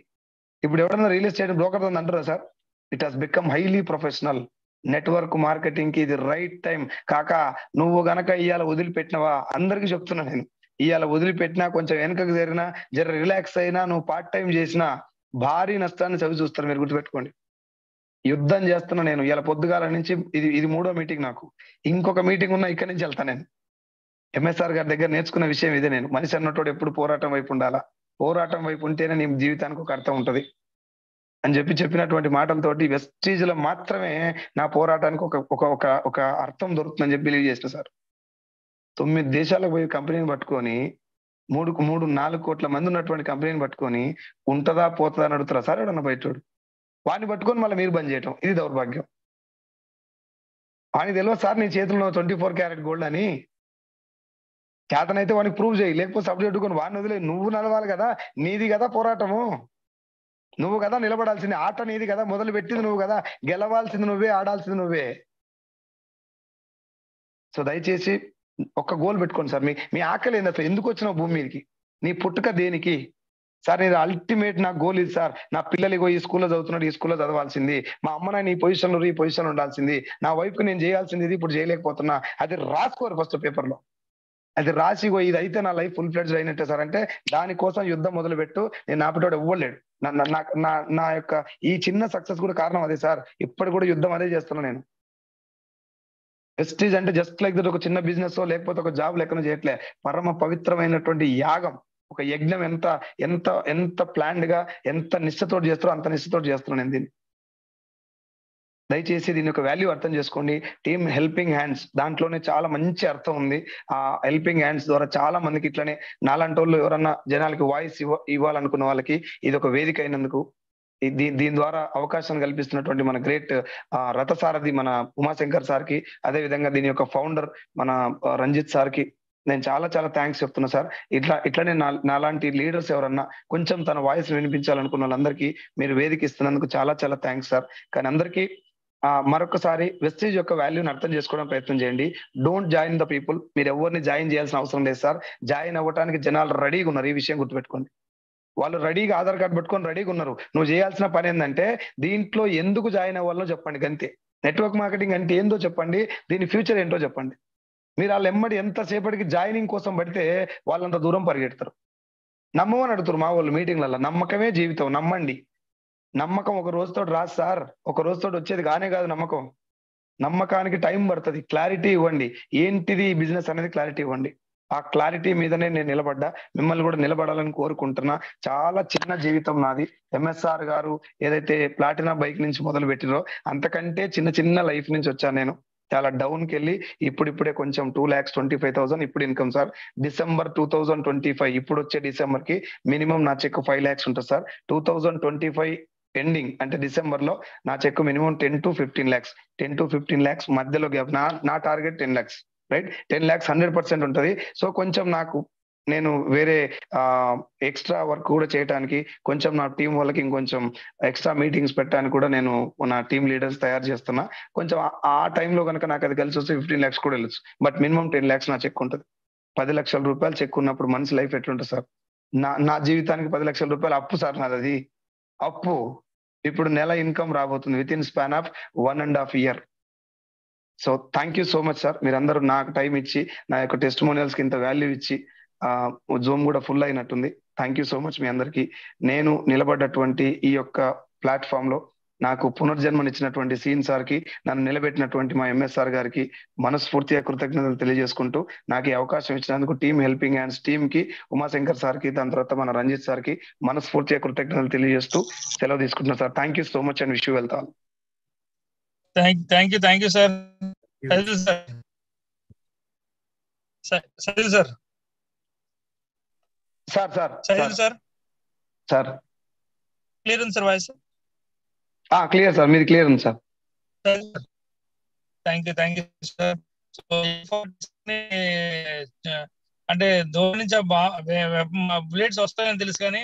ఇప్పుడు ఎవరైనా రియల్ ఎస్టేట్ బ్రోకర్ దందా అంటారా sir? It has become highly professional. Network marketing కి ఇది రైట్ టైం. కాకా నువ్వు గనక ఇవాళ వదిలిపెట్టినవా, అందరికి చెప్తున్నా నేను, ఇవాళ వదిలిపెట్టినా, కొంచెం వెనకకు జరిగినా, జర రిలాక్స్ అయినా, నువ్వు పార్ట్ టైం చేసినా భారీ నష్టాన్ని చవి చూస్తారు. మీరు గుర్తుపెట్టుకోండి. యుద్ధం చేస్తున్నా నేను. ఇలా పొద్దుగాల నుంచి ఇది 3వ మీటింగ్ నాకు. ఇంకొక మీటింగ్ ఉన్నా ఇక్కడి నుంచి వెళ్తా నేను. ఎంఎస్ఆర్ గారి దగ్గర నేర్చుకున్న విషయం ఇదే. నేను మనిషి అన్నట్టు ఎప్పుడు పోరాటం వైపు ఉండాలా, పోరాటం వైపు ఉంటేనే నీ జీవితానికి ఒక అర్థం ఉంటది అని చెప్పినటువంటి మాటలతోటి వెస్టీజ్ లో మాత్రమే నా పోరాటానికి ఒక అర్థం దొరుకుతుందని చెప్పి బిలీవ్ చేసిన సార్. 9 దేశాలకు పోయి కంపెనీని పట్టుకొని 3-4 కోట్ల మంది ఉన్నటువంటి కంపెనీని పట్టుకొని ఉంటదా పోతుందా అని అడుగుతారా సార్ ఎవడన్నా బయటోడు? వాడిని పట్టుకొని మళ్ళీ మీరు బంద్ చేయటం ఇది దౌర్భాగ్యం. వాడిని తెలియదు సార్ నీ చేతుల్లో 24 క్యారెట్ గోల్డ్ అని. చేతనైతే వాడికి ప్రూవ్ చేయి, లేకపోతే సబ్జెక్ట్ కొని వాడిని వదిలే. నువ్వు నడవాలి కదా, నీది కదా పోరాటము, నువ్వు కదా నిలబడాల్సింది, ఆట నీది కదా, మొదలు పెట్టింది నువ్వు కదా, గెలవాల్సింది నువ్వే, ఆడాల్సింది నువ్వే. సో దయచేసి ఒక గోల్ పెట్టుకోండి సార్. మీ ఆకలి ఏంది అసలు? ఎందుకు వచ్చినావు భూమి మీదకి? నీ పుట్టుక దేనికి సార్? నేను అల్టిమేట్ నా గోల్ ఇది సార్. నా పిల్లలు ఈ స్కూల్లో చదువుతున్నాడు, ఈ స్కూల్లో చదవాల్సింది. మా అమ్మ నాయన ఈ పొజిషన్లో ఈ పొజిషన్లో ఉండాల్సింది. నా వైఫ్కి నేను చేయాల్సింది ఇది, ఇప్పుడు చేయలేకపోతున్నా. అది రాసుకోరు ఫస్ట్ పేపర్లో. అది రాసి ఇది అయితే నా లైఫ్ ఫుల్ ఫ్లెడ్జ్డ్ అయినట్టే సార్ అంటే దానికోసం యుద్ధం మొదలు పెట్టు. నేను నాపటోడు ఇవ్వలేడు. నా యొక్క ఈ చిన్న సక్సెస్ కూడా కారణం అదే సార్. ఇప్పుడు కూడా యుద్ధం అదే చేస్తున్నా నేను. వెస్టీజ్ అంటే జస్ట్ లైక్ దట్ ఒక చిన్న బిజినెస్ లేకపోతే ఒక జాబ్ లెక్కన చేయట్లే. పరమ పవిత్రమైనటువంటి యాగం, ఒక యజ్ఞం. ఎంత ఎంత ఎంత ప్లాన్డ్ గా, ఎంత నిష్ఠతోటి చేస్తారో అంత నిష్ఠతోటి చేస్తున్నాను నేను దీన్ని. దయచేసి దీని యొక్క వాల్యూ అర్థం చేసుకోండి. టీమ్ హెల్పింగ్ హ్యాండ్స్, దాంట్లోనే చాలా మంచి అర్థం ఉంది. ఆ హెల్పింగ్ హ్యాండ్స్ ద్వారా చాలా మందికి ఇట్లనే నాలాంటి వాళ్ళు ఎవరన్నా జనాలకి వాయిస్ ఇవ్వాలనుకున్న వాళ్ళకి ఇది ఒక వేదిక అయినందుకు, దీని ద్వారా అవకాశం కల్పిస్తున్నటువంటి మన గ్రేట్ రథసారథి మన ఉమాశంకర్ సార్కి, అదే విధంగా దీని యొక్క ఫౌండర్ మన రంజిత్ సార్కి నేను చాలా చాలా థ్యాంక్స్ చెప్తున్నా సార్. ఇట్లానే నాలాంటి లీడర్స్ ఎవరన్నా కొంచెం తన వాయిస్ వినిపించాలనుకున్న వాళ్ళందరికీ మీరు వేదిక ఇస్తున్నందుకు చాలా చాలా థ్యాంక్స్ సార్. కానీ అందరికీ మరొకసారి వెస్టీజ్ యొక్క వాల్యూని అర్థం చేసుకోవడం ప్రయత్నం చేయండి. Don't join the people. మీరు ఎవరిని జాయిన్ చేయాల్సిన అవసరం లేదు సార్. జాయిన్ అవ్వడానికి జనాలు రెడీగా ఉన్నారు. ఈ విషయం గుర్తుపెట్టుకోండి. వాళ్ళు రెడీగా ఆధార్ కార్డు పెట్టుకొని రెడీగా ఉన్నారు. నువ్వు చేయాల్సిన పని ఏంటంటే దీంట్లో ఎందుకు జాయిన్ అవ్వాలో చెప్పండి అంతే. నెట్వర్క్ మార్కెటింగ్ అంటే ఏందో చెప్పండి, దీని ఫ్యూచర్ ఏంటో చెప్పండి. మీరు వాళ్ళు ఎమ్మడి ఎంతసేపటికి జాయినింగ్ కోసం పడితే వాళ్ళంత దూరం పరిగెడతారు. నమ్మమని అడుగుతారు మా వాళ్ళు మీటింగ్లలో. నమ్మకమే జీవితం, నమ్మండి. నమ్మకం ఒక రోజుతో రాదు సార్, ఒక రోజుతో వచ్చేది కానే కాదు నమ్మకం. నమ్మకానికి టైం పడుతుంది. క్లారిటీ ఇవ్వండి, ఏంటిది బిజినెస్ అనేది క్లారిటీ ఇవ్వండి. ఆ క్లారిటీ మీదనే నేను నిలబడ్డా, మిమ్మల్ని కూడా నిలబడాలని కోరుకుంటున్నా. చాలా చిన్న జీవితం నాది. ఎంఎస్ఆర్ గారు ఏదైతే ప్లాటినా బైక్ నుంచి మొదలు పెట్టినో అంతకంటే చిన్న చిన్న లైఫ్ నుంచి వచ్చాను నేను. చాలా డౌన్ కి వెళ్ళి ఇప్పుడిప్పుడే కొంచెం 2,25,000 ఇప్పుడు ఇన్కమ్ సార్. డిసెంబర్ 2025 ఇప్పుడు వచ్చే డిసెంబర్ కి మినిమం నా చెక్ 5 lakhs ఉంటుంది సార్. 2025 ఎండింగ్ అంటే డిసెంబర్ లో నా check minimum 10 to 15 lakhs, 10 to 15 lakhs మధ్యలో గ్యాప్. నా టార్గెట్ 10 lakhs, రైట్? 10 lakhs 100% ఉంటుంది. సో కొంచెం నాకు నేను వేరే ఎక్స్ట్రా వర్క్ కూడా చేయడానికి, కొంచెం నా టీం వాళ్ళకి ఇంకొంచెం ఎక్స్ట్రా మీటింగ్స్ పెట్టడానికి కూడా నేను నా టీం లీడర్స్ తయారు చేస్తున్నా. కొంచెం ఆ టైంలో కనుక నాకు అది కలిసి వస్తే 15 lakhs కూడా వెళ్ళచ్చు. బట్ మినిమం 10 lakhs నా చెక్ ఉంటుంది. 10 లక్షల రూపాయలు చెక్ ఉన్నప్పుడు మనిషి లైఫ్ ఎట్లుంటుంది సార్? నా జీవితానికి 10 లక్షల రూపాయలు అప్పు సార్ నాది. అది అప్పు. ఇప్పుడు నెల ఇన్కమ్ రాబోతుంది with in span of 1.5 year. So thank you so much sir. మీరందరూ నాకు టైం ఇచ్చి, నా యొక్క టెస్టిమోనియల్స్ కి ఇంత వాల్యూ ఇచ్చి, జూమ్ కూడా ఫుల్ అయినట్టుంది. థ్యాంక్ యూ సో మచ్ మీ అందరికి. నేను నిలబడ్డటువంటి ఈ యొక్క ప్లాట్ఫామ్ లో నాకు పునర్జన్మనిచ్చినటువంటి సీన్ సార్ కి, నన్ను నిలబెట్టినటువంటి మా ఎంఎస్ఆర్ గారికి మనస్ఫూర్తిగా కృతజ్ఞతలు తెలియజేసుకుంటూ, నాకు ఈ అవకాశం ఇచ్చినందుకు టీమ్ హెల్పింగ్ హ్యాండ్స్ టీమ్ కి, ఉమాశంకర్ సార్ కి, దాని తర్వాత మన రంజిత్ సార్ కి మనస్ఫూర్తిగా కృతజ్ఞతలు తెలియజేస్తూ సెలవు తీసుకుంటున్నాను sir. Thank you so much and wish you well. Thank you sir. Sir clear ఉంది సార్ వాయిస్? క్లియర్ సార్, మీది క్లియర్ ఉంది సార్. Thank you sir. అంటే దూరం నుంచి బుల్లెట్స్ వస్తాయని తెలుసు కానీ